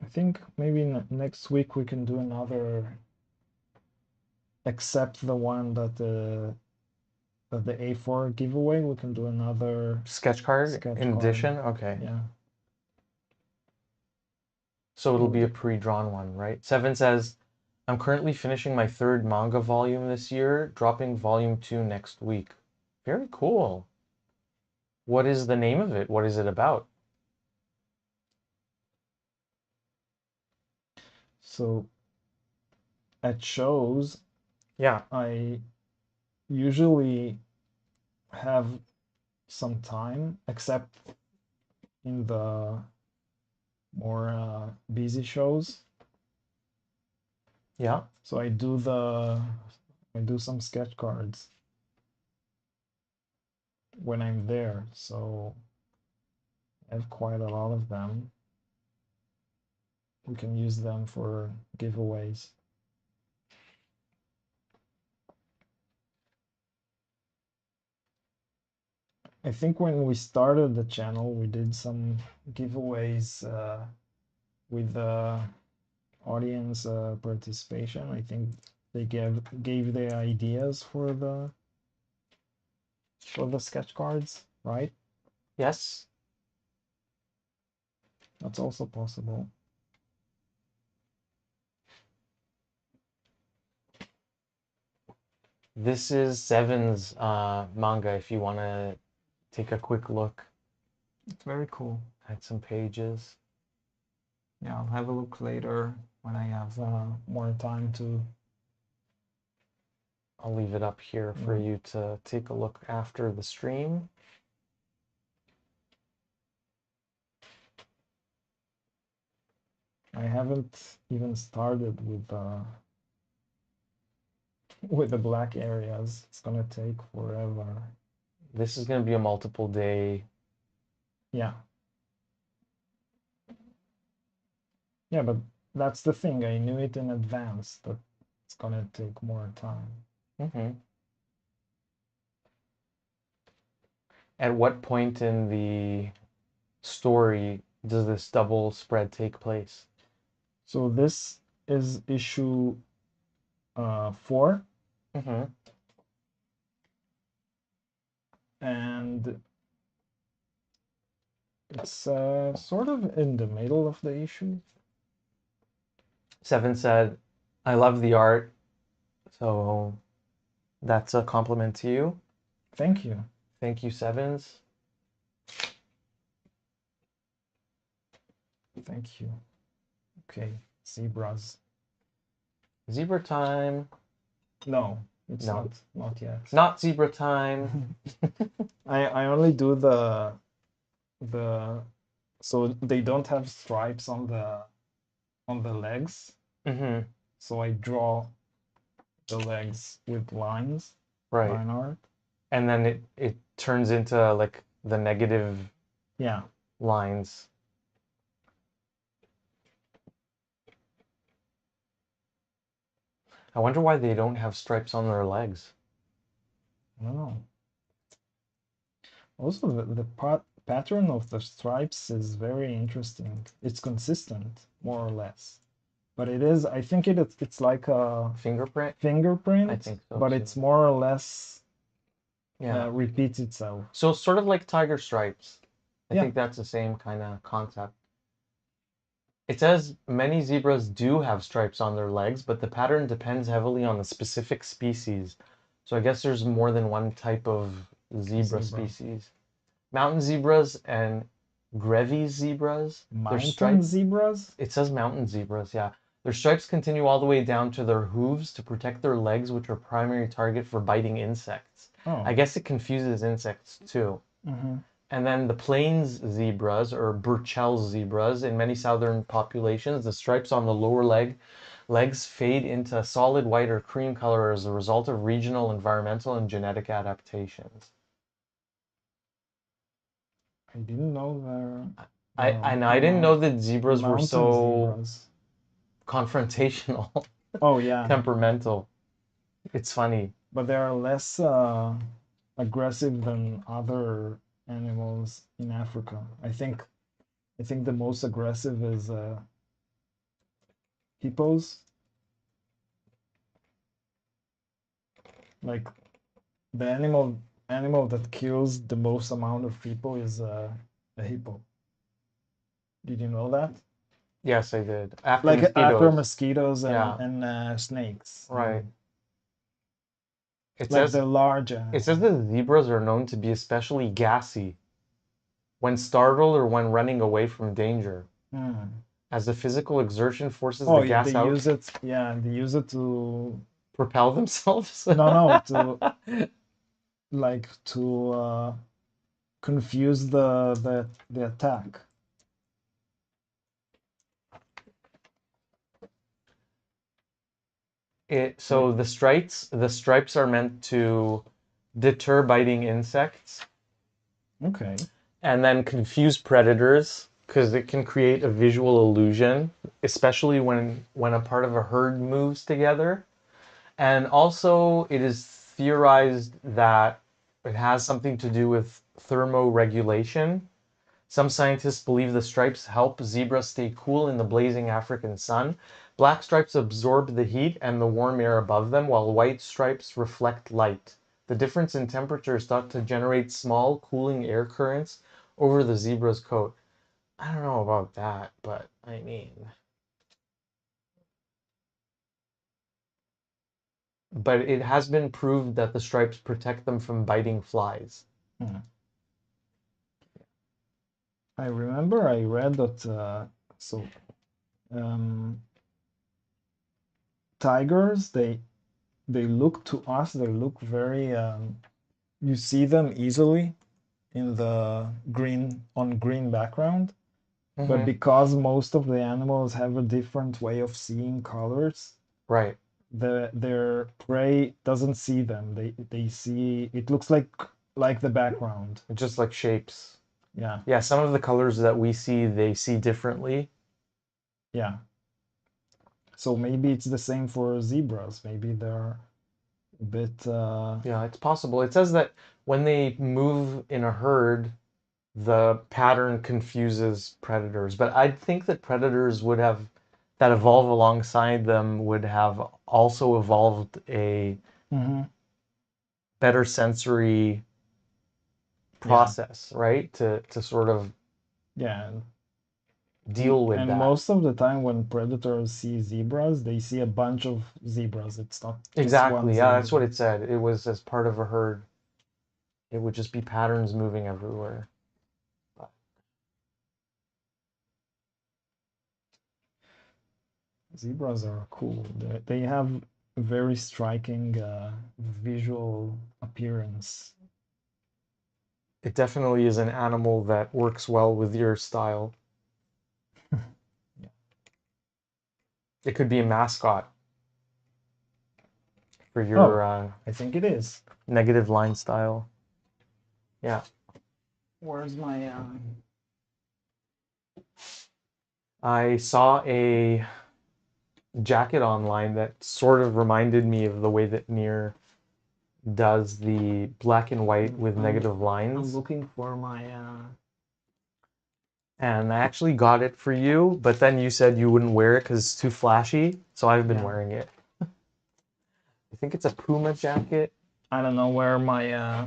I think maybe next week we can do another, except the one that the A4 giveaway. We can do another sketch card in addition. Okay. Yeah. So it'll be a pre-drawn one, right? Seven says, I'm currently finishing my third manga volume this year, dropping volume 2 next week. Very cool. What is the name of it? What is it about? So at shows, yeah, I usually have some time, except in the more busy shows. Yeah. So I do some sketch cards when I'm there. So I have quite a lot of them. We can use them for giveaways. I think when we started the channel, we did some giveaways with audience participation. I think they gave the ideas for the sketch cards, right? Yes. That's also possible. This is Seven's manga if you want to take a quick look. It's very cool. Add some pages. Yeah, I'll have a look later when I have more time to. I'll leave it up here for you to take a look after the stream. I haven't even started with the black areas. It's gonna take forever. This is gonna be a multiple day. Yeah. Yeah, but that's the thing. I knew it in advance that it's gonna take more time. At what point in the story does this double spread take place? So this is issue 4. and it's sort of in the middle of the issue. 7 said, I love the art. So that's a compliment to you. Thank you. Thank you, Sevens. Thank you. Okay, zebras. Zebra time. No, it's No. not yet. Not zebra time. I only do the so they don't have stripes on the legs. Mm-hmm. So I draw the legs with lines, Right. line art. And then it turns into like the negative Yeah. lines. I wonder why they don't have stripes on their legs. I don't know. Also, the pattern of the stripes is very interesting. It's consistent, more or less. But it is, I think it's like a Fingerprint? fingerprint, I think so but too. it's more or less Yeah. repeats itself. So sort of like tiger stripes. I Yeah. think that's the same kind of concept. It says many zebras do have stripes on their legs, but the pattern depends heavily on the specific species. So I guess there's more than one type of zebra species. Mountain zebras and Grevy's zebras. Their Mountain zebras? It says mountain zebras, yeah. Their stripes continue all the way down to their hooves to protect their legs, which are primary target for biting insects. Oh. I guess it confuses insects too. Mm-hmm. And then the plains zebras or Burchell's zebras in many southern populations, the stripes on the lower legs fade into a solid white or cream color as a result of regional, environmental, and genetic adaptations. I didn't know I didn't know that zebras were mountain so zebras. confrontational, Oh yeah, temperamental. It's funny. but they are less aggressive than other animals in Africa. I think the most aggressive is hippos. Like the animal that kills the most amount of people is a hippo. Did you know that? Yes, I did. After Like after mosquitoes. mosquitoes Yeah, and snakes. right. It Like says the large it says animals. that zebras are known to be especially gassy when startled or when running away from danger, Hmm. as the physical exertion forces the Oh, they gas out use it. Yeah, they use it to propel themselves. no to like to confuse the attack. So the stripes are meant to deter biting insects Okay. and then confuse predators because it can create a visual illusion, especially when a part of a herd moves together. And also, it is theorized that it has something to do with thermoregulation. Some scientists believe the stripes help zebras stay cool in the blazing African sun. Black stripes absorb the heat and the warm air above them, while white stripes reflect light. The difference in temperature is thought to generate small, cooling air currents over the zebra's coat. I don't know about that, but I mean. But it has been proved that the stripes protect them from biting flies. Hmm. I remember I read that so um, tigers they look to us they look very you see them easily in the green background, but Mm-hmm. because most of the animals have a different way of seeing colors, Right. their prey doesn't see them. They see it looks like the background. Just like shapes. Yeah, Yeah, some of the colors that we see, they see differently. yeah. So maybe it's the same for zebras. Maybe they're a bit Yeah, it's possible. It says that when they move in a herd, the pattern confuses predators. But I think that predators that evolve alongside them would have also evolved a mhm. better sensory process, right? To sort of Yeah. deal with And that. most of the time when predators see zebras, they see a bunch of zebras. It's not just one Exactly. Yeah, that's what zebra. it said. It was as part of a herd. It would just be patterns moving everywhere. Zebras are cool. They have a very striking visual appearance. It definitely is an animal that works well with your style. Yeah. It could be a mascot for your Oh, I think it is. negative line style. Yeah. Where's my I saw a jacket online that sort of reminded me of the way that Nir does the black and white with negative I'm lines. looking for my And I actually got it for you, but then you said you wouldn't wear it because it's too flashy. So I've been yeah. wearing it. I think it's a Puma jacket. I don't know where my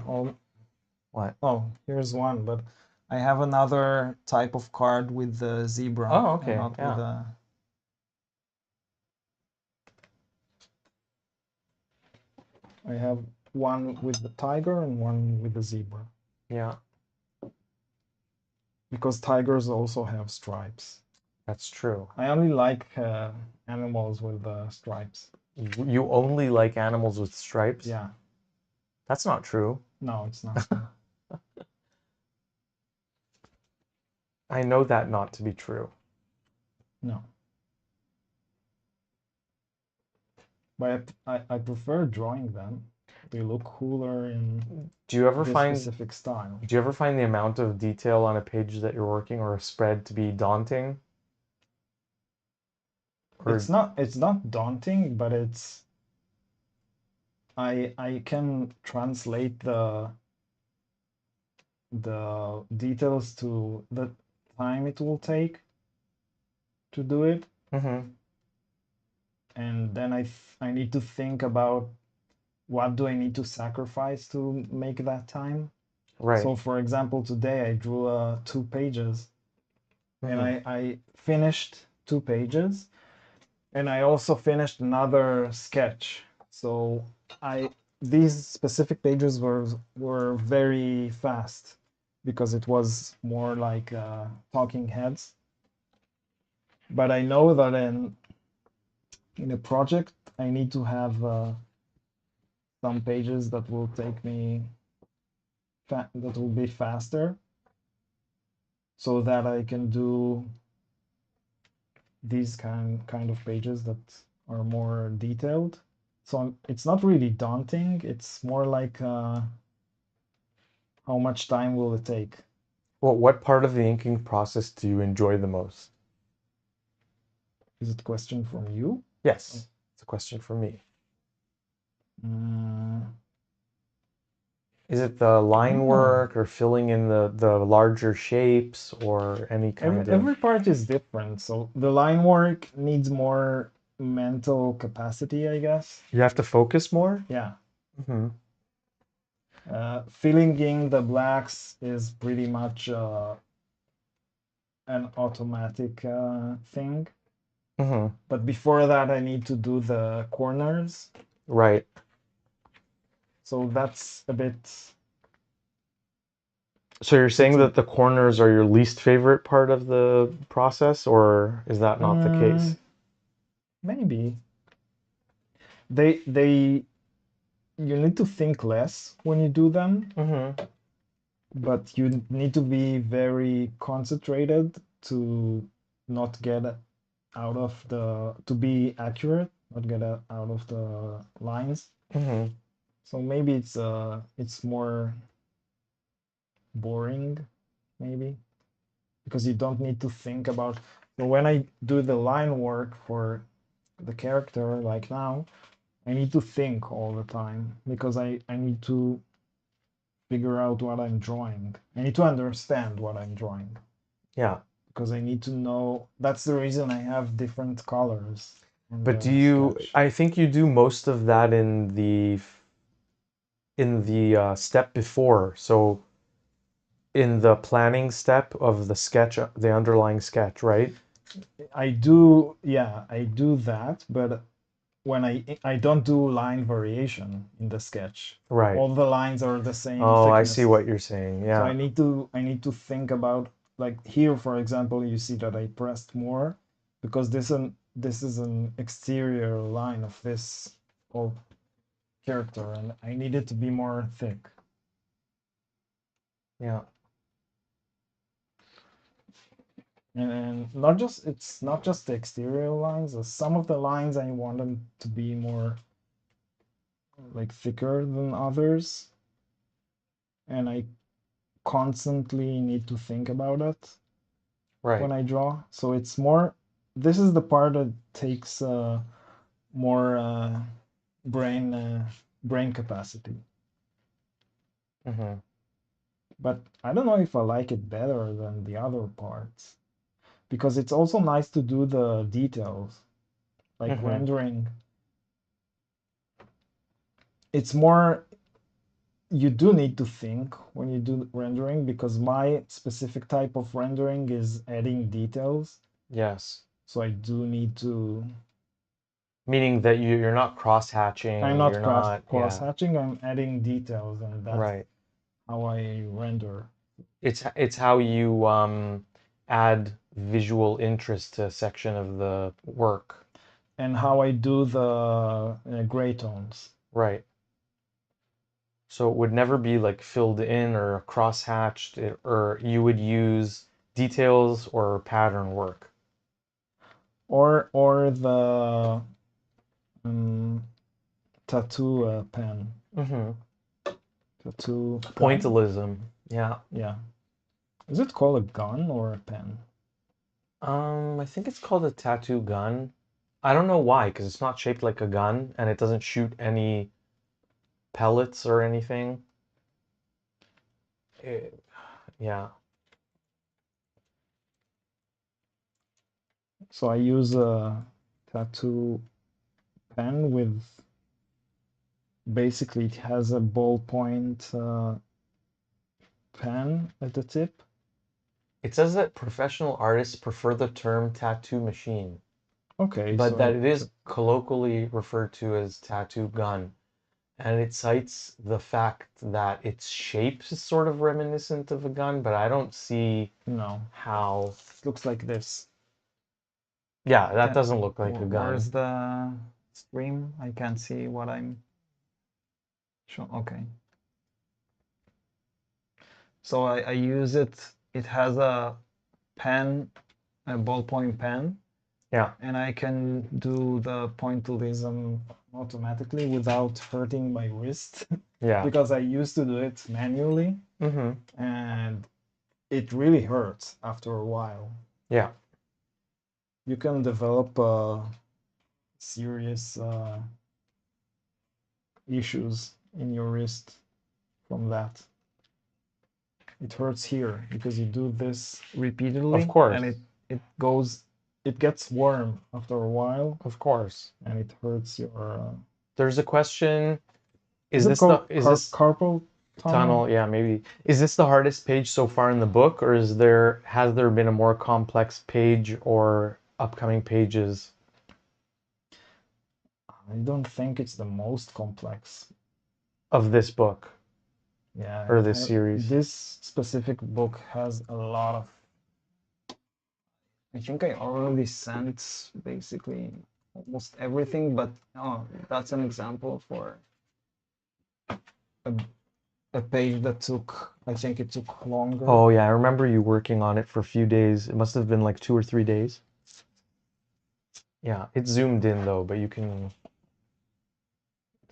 What? oh, here's one, but I have another type of card with the zebra Oh, and okay. not with Yeah. a. I have one with the tiger and one with the zebra Yeah, because tigers also have stripes. that's true. I only like animals with stripes. You only like animals with stripes? Yeah, That's not true. no, it's not true. I know that not to be true. No, but I prefer drawing them. They look cooler in Do you ever this find specific style. do you ever find the amount of detail on a page that you're working or a spread to be daunting? Or It's not daunting, but I can translate the details to the time it will take to do it, mm-hmm. and then I need to think about what do I need to sacrifice to make that time. Right. So for example, today I drew 2 pages, and Mm-hmm. I finished 2 pages, and I also finished another sketch. So I these specific pages were very fast because it was more like talking heads. But I know that in a project I need to have some pages that will take me that will be faster, so that I can do these kind of pages that are more detailed. So it's not really daunting. It's more like how much time will it take? Well, what part of the inking process do you enjoy the most? Is it a question from you? Yes, it's a question for me. Uh, Is it the I line don't know. work or filling in the larger shapes or any kind of... Every part is different. So the line work needs more mental capacity, I guess. You have to focus more? Yeah. Mm-hmm. Filling in the blacks is pretty much an automatic thing. Mm-hmm. But before that, I need to do the corners. Right. So that's a bit. So you're saying It's a that the corners are your least favorite part of the process, or is that not the case? maybe they you need to think less when you do them, Mm-hmm. but you need to be very concentrated to not get out of to be accurate, not get out of the lines. Mm-hmm. So maybe it's more boring, maybe because you don't need to think about. So when I do the line work for the character, like now, I need to think all the time because I need to figure out what I'm drawing. I need to understand what I'm drawing Yeah. because I need to know. That's the reason I have different colors on But do the you, sketch. I think you do most of that in the step before. So in the planning step of the sketch, the underlying sketch, right? I do, yeah, I do that, but when I don't do line variation in the sketch. Right. All the lines are the same Oh, I see thickness. what you're saying. So Yeah. I need to think about, like here, for example, you see that I pressed more because this is an exterior line of this whole character, and I need it to be more thick. Yeah. And not just it's not just the exterior lines. Some of the lines I want them to be more like thicker than others, and I constantly need to think about it Right. when I draw. So it's more. This is the part that takes more brain brain capacity. Mm-hmm. But I don't know if I like it better than the other parts because it's also nice to do the details like Mm-hmm. rendering. It's more, you do need to think when you do rendering because my specific type of rendering is adding details. Yes. So I do need to. Meaning that you're not I'm cross-hatching, not you're not, cross yeah, hatching. I'm adding details, and that's right. how I render It's how you add visual interest to a section of the work. and how I do the gray tones. Right. So it would never be like filled in or cross-hatched, or you would use details or pattern work. Or the um, tattoo pen, Mm-hmm. tattoo gun. Pointillism. Yeah. Yeah, is it called a gun or a pen? I think it's called a tattoo gun. I don't know why, because it's not shaped like a gun and it doesn't shoot any pellets or anything. Yeah. So I use a tattoo pen with, basically it has a ballpoint pen at the tip. It says that professional artists prefer the term tattoo machine, Okay, but that so it is colloquially referred to as tattoo gun. And it cites the fact that its shape is sort of reminiscent of a gun, but I don't see no, how. it looks like this. Yeah, that Can, doesn't look like a gun. where's the stream? I can't see what I'm showing. Okay. So I use it. It has a pen, a ballpoint pen, Yeah, and I can do the pointillism automatically without hurting my wrist yeah. because I used to do it manually Mm-hmm. and it really hurts after a while. Yeah. You can develop serious issues in your wrist from that. It hurts here because you do this Of repeatedly and course. it goes, it gets warm after a while Of course. and it hurts your There's a question. is Is it this the called is this carpal tunnel? tunnel? Yeah, maybe. Is this the hardest page so far in the book, or has there been a more complex page or upcoming pages I don't think it's the most complex. of this book Yeah, or this series? this specific book has a lot of. I think I already sent basically almost everything, but oh, that's an example for a, a page that took. I think it took longer. Oh yeah, I remember you working on it for a few days. It must have been like 2 or 3 days. Yeah, it's zoomed in though, but you can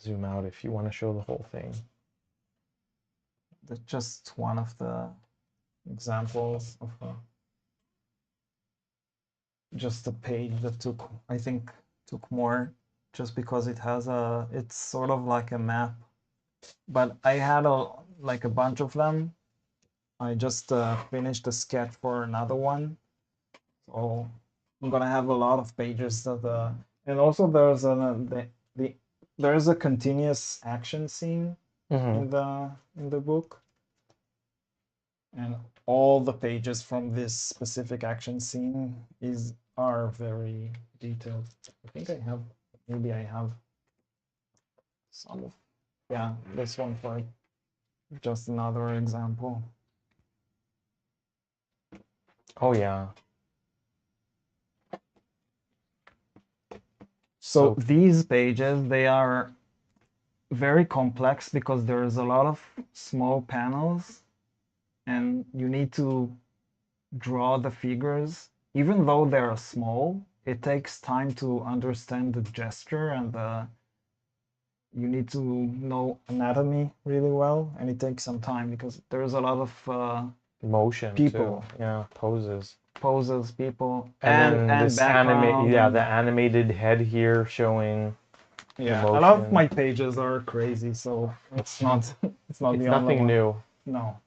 zoom out if you want to show the whole thing. That's just one of the examples of just a page that took. I think took more, just because it has a. It's sort of like a map, but I had a bunch of them. I just finished a sketch for another one, so I'm gonna have a lot of pages that and also there's the there's a continuous action scene Mm-hmm. in the book. And all the pages from this specific action scene are very detailed. I think I have, maybe I have some of, yeah, this one for just another example. Oh yeah. So these pages, they are very complex because there's a lot of small panels and you need to draw the figures. Even though they're small, it takes time to understand the gesture and you need to know anatomy really well, and it takes some time because there's a lot of motion people, too. Yeah, poses. poses, people, And then and this animate, background. yeah, And the animated head here showing the yeah, a lot of motion. my pages are crazy, so it's not it's not It's the only nothing one. new. No.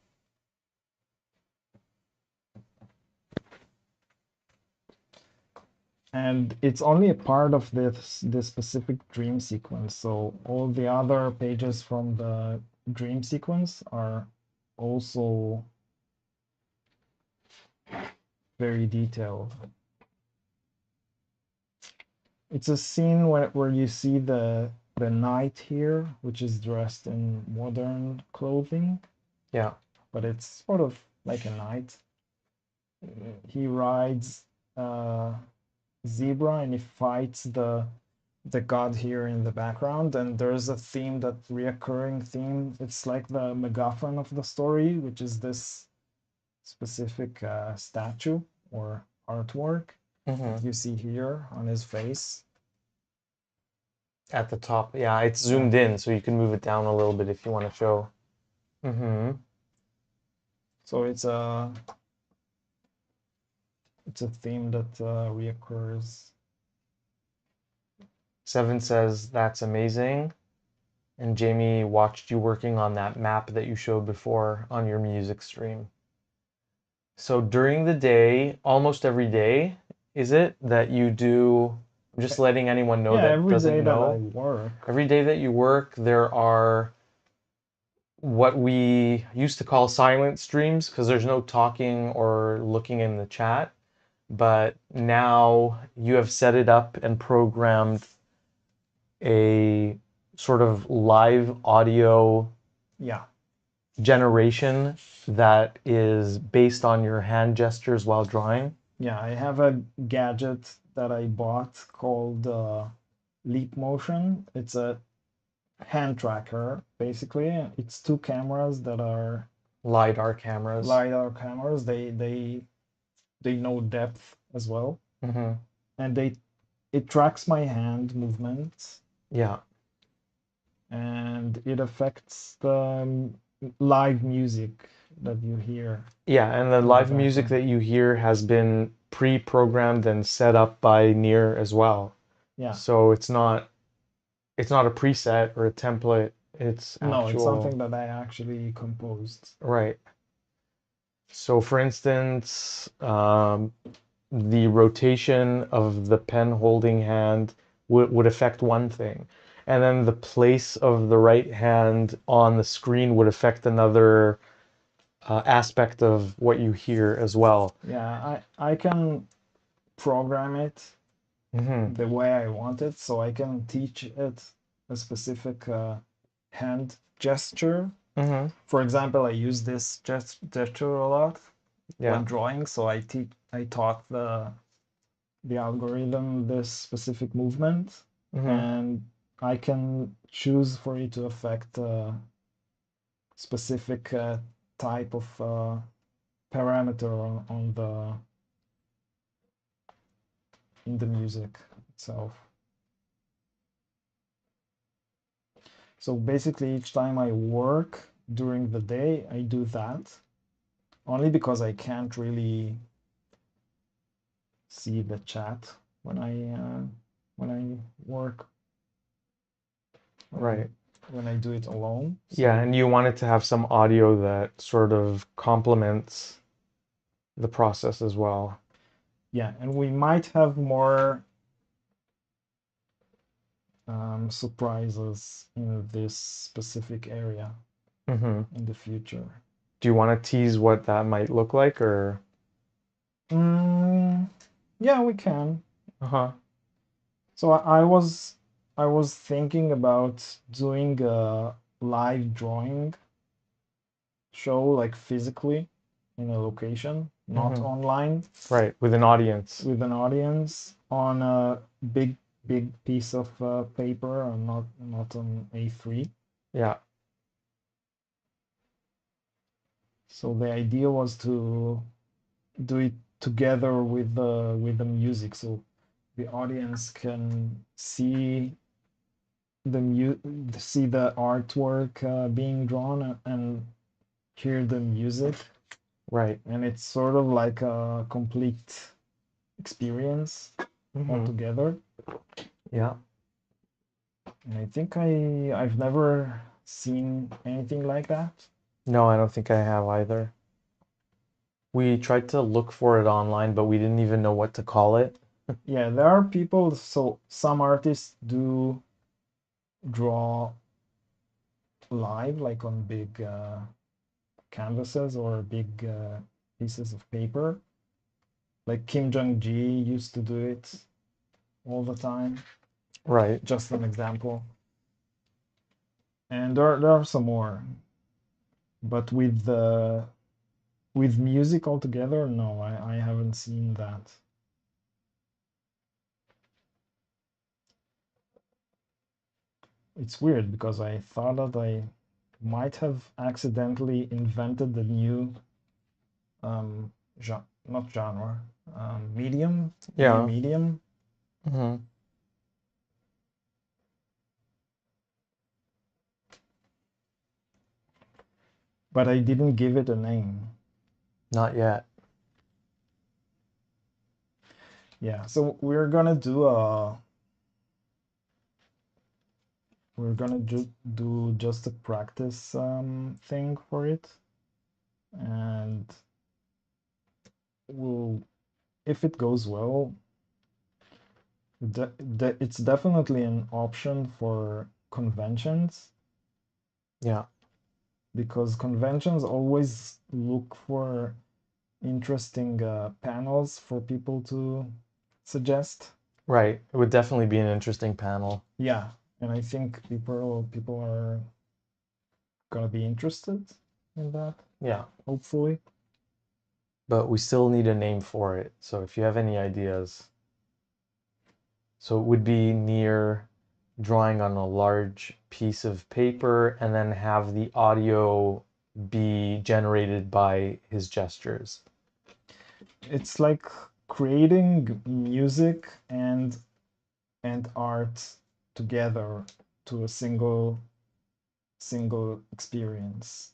And it's only a part of this specific dream sequence. So all the other pages from the dream sequence are also very detailed. It's a scene where you see the knight here, which is dressed in modern clothing. Yeah. But it's sort of like a knight. He rides a zebra and he fights the god here in the background, and there's a theme, that reoccurring theme. It's like the MacGuffin of the story, which is this specific statue or artwork that you see here on his face. At the top, yeah, it's zoomed in, so you can move it down a little bit if you want to show. So it's a theme that reoccurs. Seven says that's amazing. And Jamie watched you working on that map that you showed before on your music stream. So during the day, almost every day, is it that you do? I'm just letting anyone know that Every doesn't day that I know. work. Every day that you work, there are what we used to call silent streams because there's no talking or looking in the chat. But now you have set it up and programmed a sort of live audio generation that is based on your hand gestures while drawing. Yeah, I have a gadget that I bought called Leap Motion. It's a hand tracker, basically. It's two cameras that are LiDAR cameras. They know depth as well. And it tracks my hand movements. Yeah. And it affects the live music that you hear. Yeah, and the live music that you hear has been pre-programmed and set up by Nir as well. Yeah. So it's not a preset or a template. It's actual. No, it's something that I actually composed. Right. So for instance, the rotation of the pen holding hand would affect one thing. And then the place of the right hand on the screen would affect another aspect of what you hear as well. Yeah, I can program it the way I want it, so I can teach it a specific hand gesture. For example, I use this gesture a lot when drawing, so I taught the algorithm this specific movement, and I can choose for it to affect a specific type of parameter in the music itself. So basically, each time I work during the day, I do that, only because I can't really see the chat when I work. Right. When I do it alone. So. Yeah, and you wanted to have some audio that sort of complements the process as well. Yeah, and we might have more surprises in this specific area in the future. Do you want to tease what that might look like or? Mm, yeah, we can. Uh-huh. So I was thinking about doing a live drawing show, like physically in a location, not Mm-hmm. online, Right, with an audience. with an audience on a big piece of paper, or not on A3. Yeah, So the idea was to do it together with the music, so the audience can see the artwork being drawn and hear the music, right. and it's sort of like a complete experience Mm-hmm. altogether. Yeah. And I think I've never seen anything like that. No, I don't think I have either. We tried to look for it online, but we didn't even know what to call it. Yeah, there are people, so some artists do draw live, like on big canvases or big pieces of paper. Like Kim Jong-ji used to do it all the time. Right. Just an example. And there are some more, but with music altogether, no, I haven't seen that. It's weird because I thought that I might have accidentally invented the new um, not genre, medium, new Yeah. medium. Mm-hmm. But I didn't give it a name. Not yet. Yeah, so we're gonna do just a practice thing for it, and we'll if it goes well, it's definitely an option for conventions, Yeah. because conventions always look for interesting panels for people to suggest. Right. It would definitely be an interesting panel. Yeah, and I think people are gonna be interested in that, Yeah. hopefully. But we still need a name for it. So if you have any ideas. So it would be near drawing on a large piece of paper and then have the audio be generated by his gestures. It's like creating music and art together to a single experience.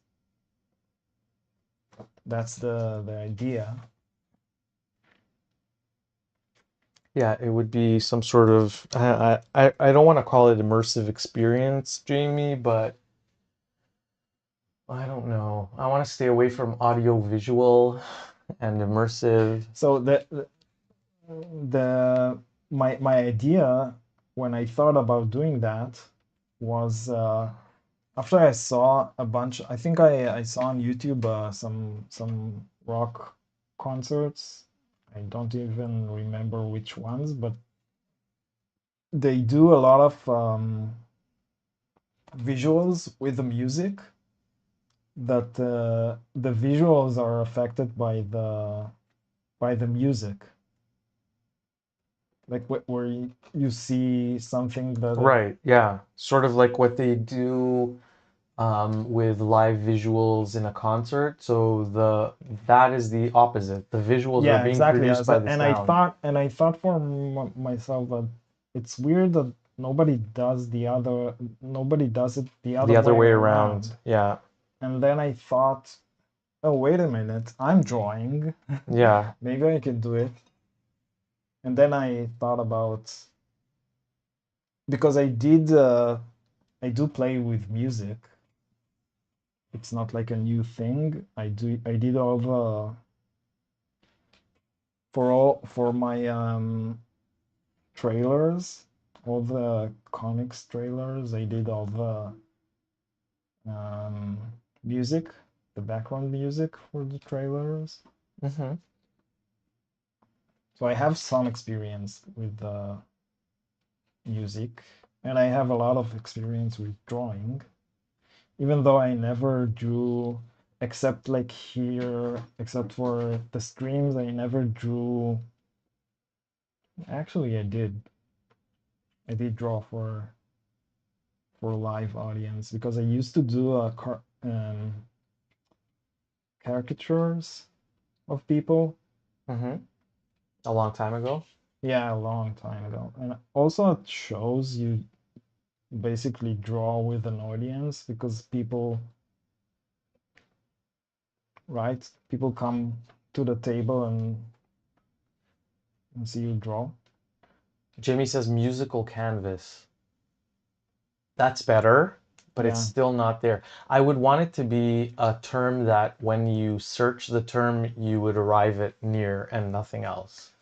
That's the idea. Yeah, it would be some sort of I don't want to call it immersive experience, Jamie, but I don't know. I want to stay away from audio visual and immersive. So the my idea when I thought about doing that was after I saw a bunch. I think I saw on YouTube some rock concerts. I don't even remember which ones, but they do a lot of visuals with the music, that the visuals are affected by the music, like where you see something that Right, yeah. Sort of like what they do with live visuals in a concert. So the that is the opposite. The visuals are yeah, being exactly. produced by the sound. And I thought for myself that it's weird that nobody does it the other The other way way around. around. Yeah. And then I thought, oh, wait a minute, I'm drawing. Yeah. Maybe I can do it. And then I thought about, because I do play with music. It's not like a new thing. I did all the for my trailers, all the comics trailers. I did all the music. the background music for the trailers. Mm-hmm. So I have some experience with the music, and I have a lot of experience with drawing, even though I never drew, except like here, except for the streams, I never drew. Actually, I did. I did draw for live audience because I used to do caricatures of people. Mm-hmm. A long time ago. Yeah, a long time ago. And also at shows, you basically draw with an audience because people, right? People come to the table and see you draw. Jamie says musical canvas. That's better, but it's Yeah. still not there. I would want it to be a term that when you search the term, you would arrive at Nir and nothing else.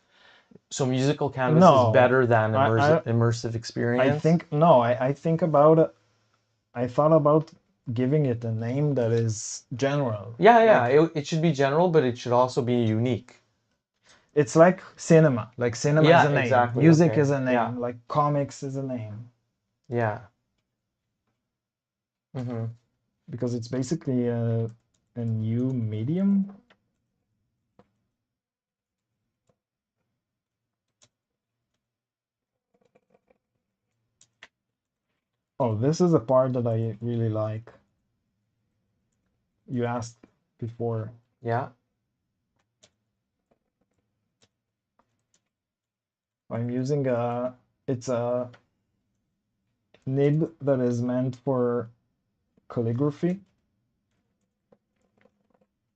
So musical canvas is No, better than I immersive I experience. think no, I think about it. I thought about giving it a name that is general. Yeah, yeah, Like it should be general, but it should also be unique. it's like cinema. Like cinema is Yeah, a name. exactly. Music Okay. is a Yeah, name. Like comics is a name. yeah. Mm-hmm. Because it's basically a new medium. Oh, this is a part that I really like. You asked before. Yeah. I'm using it's a nib that is meant for calligraphy.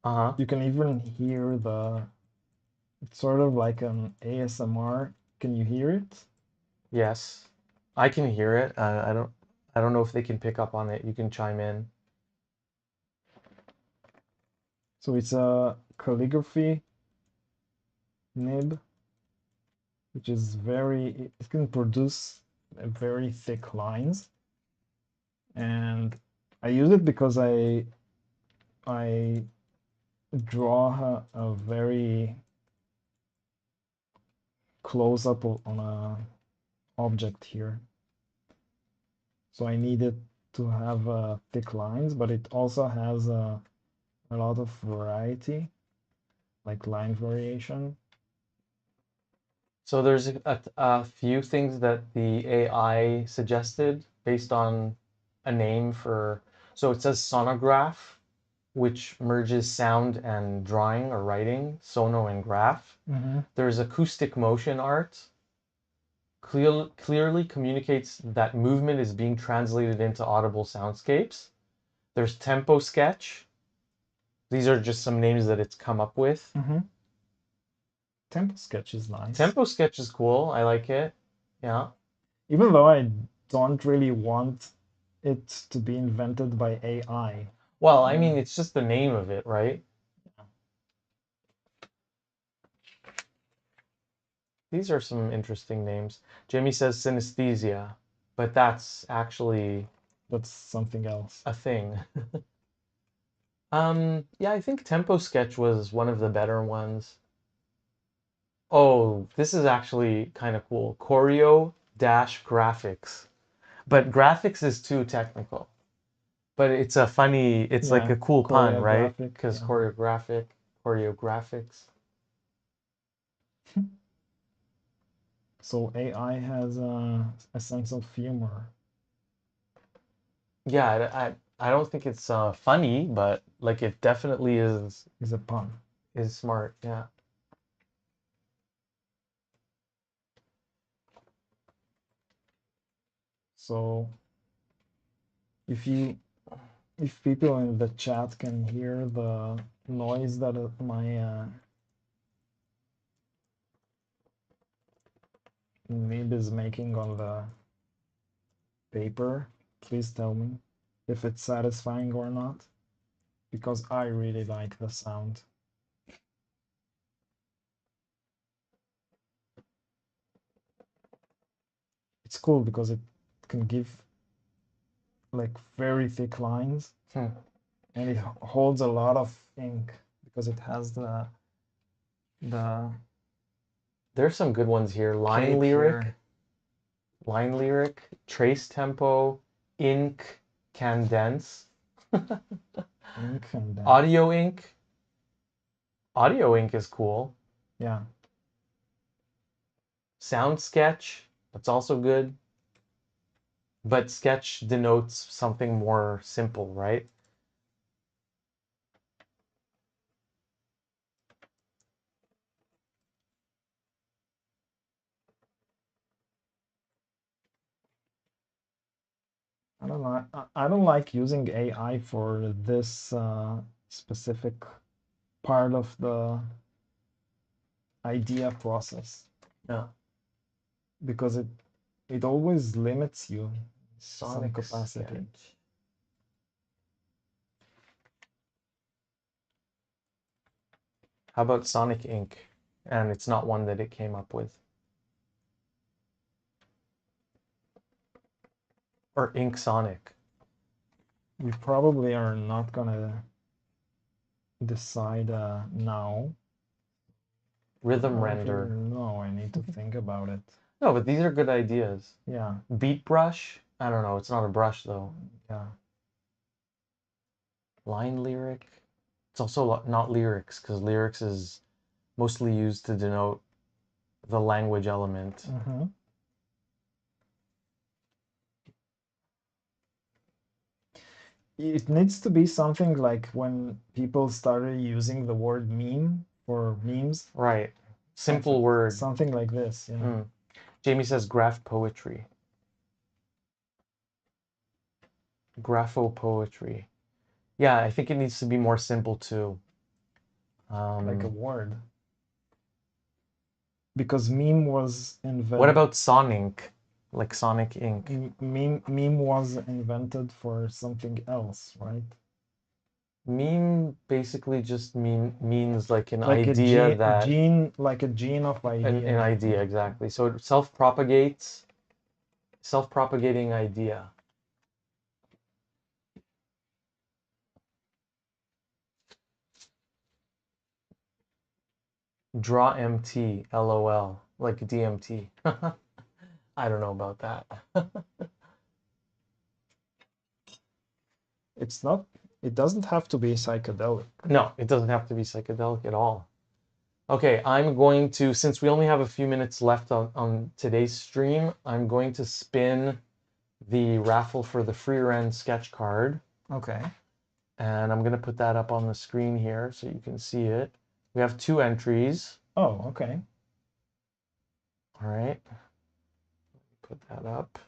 Uh-huh. You can even hear it's sort of like an ASMR. Can you hear it? Yes. I can hear it. I don't know if they can pick up on it. You can chime in. So it's a calligraphy nib, which is it can produce very thick lines. And I use it because I draw a very close up on a object here. So I needed to have thick lines, but it also has a lot of variety, like line variation. So there's a few things that the AI suggested based on a name for. So it says sonograph, which merges sound and drawing or writing, sono and graph. Mm-hmm. There's acoustic motion art, clearly communicates that movement is being translated into audible soundscapes. There's tempo sketch. These are just some names that it's come up with. Mm-hmm. Tempo sketch is nice. Tempo sketch is cool. I like it. Yeah. Even though I don't really want it to be invented by AI. Well, I mean, it's just the name of it, right? These are some interesting names. Jamie says synesthesia, but that's actually That's something else. a thing. Yeah, I think Tempo Sketch was one of the better ones. Oh, this is actually kind of cool. Choreo dash graphics. But graphics is too technical. But it's a funny, it's like Yeah, a cool pun, right? choreographic. Because Yeah. choreographics. So AI has a sense of humor. Yeah, I don't think it's funny, but like it definitely Is a pun. is smart. Yeah. So if you if people in the chat can hear the noise that my nib is making on the paper, please tell me if it's satisfying or not, because I really like the sound. It's cool because it can give like very thick lines. Hmm. and it holds a lot of ink because it has the There's some good ones here. Line cape lyric, here. line lyric, trace tempo, ink, condense, Ink and audio ink. Audio ink is cool. yeah. Sound sketch, that's also good. But sketch denotes something more simple, right? I don't know. I don't like using AI for this specific part of the idea process. Yeah. Because it always limits you some Sonic capacity. sketch. How about Sonic Ink? And it's not one that it came up with. Or Ink Sonic. We probably are not gonna decide now. Rhythm I render. No, I need to think about it. No, but these are good ideas. Yeah. Beat brush. I don't know. It's not a brush though. Yeah. Line lyric. It's also not lyrics because lyrics is mostly used to denote the language element. Mm-hmm. It needs to be something like when people started using the word meme for memes. Right. Simple something, word. Something like this. Yeah. Mm. Jamie says graph poetry. Grapho poetry. Yeah, I think it needs to be more simple too. Like a word. Because meme was invented. What about Sonic? Like Sonic Ink. Meme was invented for something else, right? Meme basically just means like an Like idea that like a gene of idea. an idea, exactly. So it self-propagates, self-propagating idea. Draw MT, LOL, like DMT. I don't know about that. It doesn't have to be psychedelic. No, it doesn't have to be psychedelic at all. Okay, I'm going to, since we only have a few minutes left on today's stream, I'm going to spin the raffle for the free run sketch card. Okay. And I'm going to put that up on the screen here so you can see it. We have 2 entries. Oh, okay. All right. Put that up.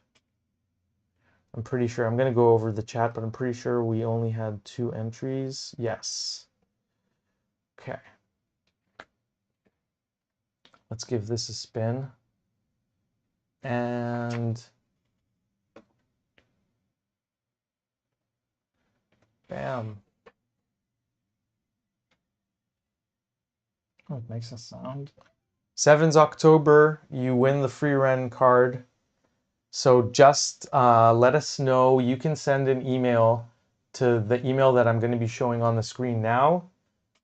I'm pretty sure, I'm going to go over the chat, but I'm pretty sure we only had 2 entries. Yes. Okay. Let's give this a spin. And bam. Oh, it makes a sound. 7th October, you win the free run card. So just let us know. You can send an email to the email that I'm going to be showing on the screen now.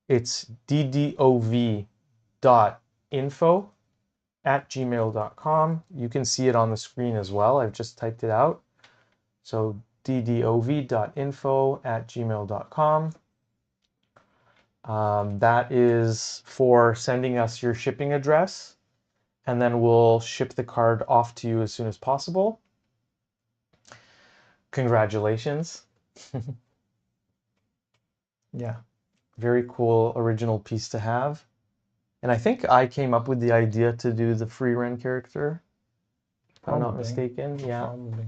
It's ddov.info@gmail.com. You can see it on the screen as well. I've just typed it out. So ddov.info@gmail.com. That is for sending us your shipping address, and then we'll ship the card off to you as soon as possible. Congratulations. Yeah. Very cool original piece to have. And I think I came up with the idea to do the free run character, if I'm not mistaken. Yeah. Probably.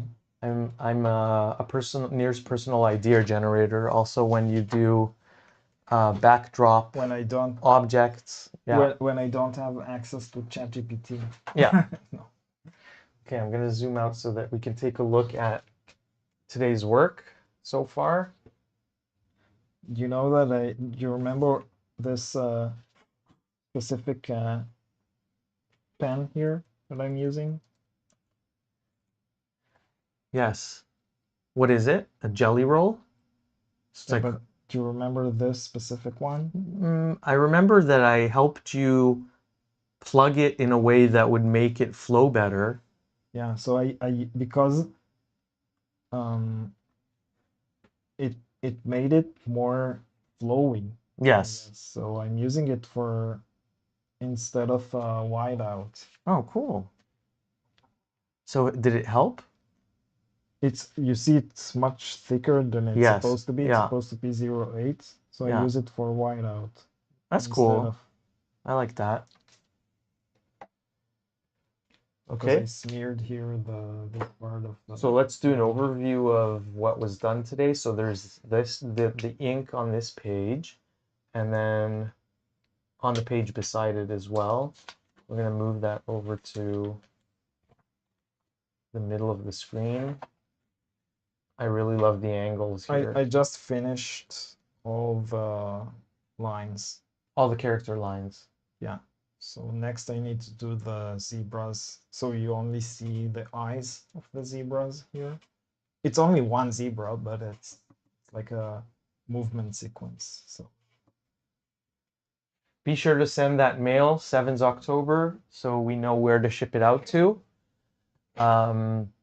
I'm a Nir's personal idea generator. Also, when you do backdrop When I don't objects. Yeah. when I don't have access to ChatGPT. Yeah. No. Okay, I'm gonna zoom out so that we can take a look at today's work so far. You know that you remember this specific pen here that I'm using? Yes. What is it? A jelly roll? It's Yeah, like but Do you remember this specific one? I remember that I helped you plug it in a way that would make it flow better. Yeah, so I because um it made it more flowy. Yes. So I'm using it for instead of whiteout. Oh, cool. So did it help? You see it's much thicker than it's Yes. supposed to be. It's Yeah. supposed to be 0.8. So I Yeah. use it for whiteout That's instead cool. of I like that. because I Okay. smeared here the part of the So let's do an overview of what was done today. So there's the ink on this page, and then on the page beside it as well. We're going to move that over to the middle of the screen. I really love the angles here. I just finished all the lines. All the character lines. Yeah. So next I need to do the zebras. So you only see the eyes of the zebras here. It's only one zebra, but it's like a movement sequence. So Be sure to send that mail 7th October so we know where to ship it out to.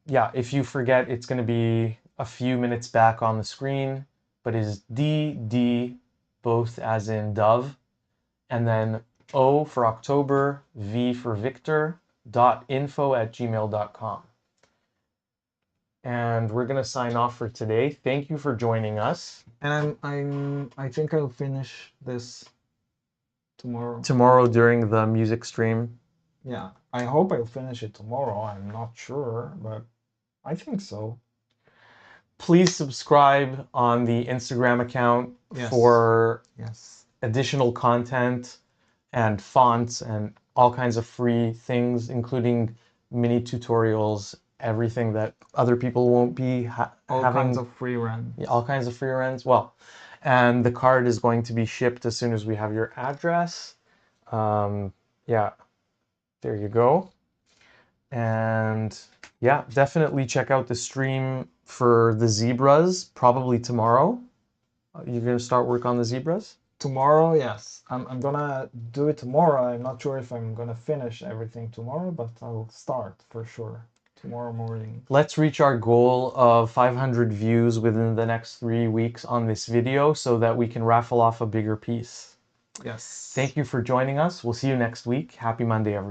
Yeah, if you forget, it's going to be a few minutes back on the screen, but it is DD, both as in dove, and then O for October, V for Victor, .info@gmail.com. And we're going to sign off for today. Thank you for joining us. and I think I'll finish this tomorrow. Tomorrow during the music stream. Yeah, I hope I'll finish it tomorrow. I'm not sure, but I think so. Please subscribe on the Instagram account for additional content and fonts and all kinds of free things, including mini tutorials, everything that other people won't be All having. kinds of free runs. Yeah, all kinds of free runs. Well, and the card is going to be shipped as soon as we have your address. Yeah, there you go. And yeah, definitely check out the stream for the zebras, probably tomorrow. You're going to start work on the zebras? Tomorrow, yes. I'm gonna do it tomorrow. I'm not sure if I'm gonna finish everything tomorrow, but I'll start for sure tomorrow morning. Let's reach our goal of 500 views within the next 3 weeks on this video so that we can raffle off a bigger piece. Yes. Thank you for joining us. We'll see you next week. Happy Monday, everyone.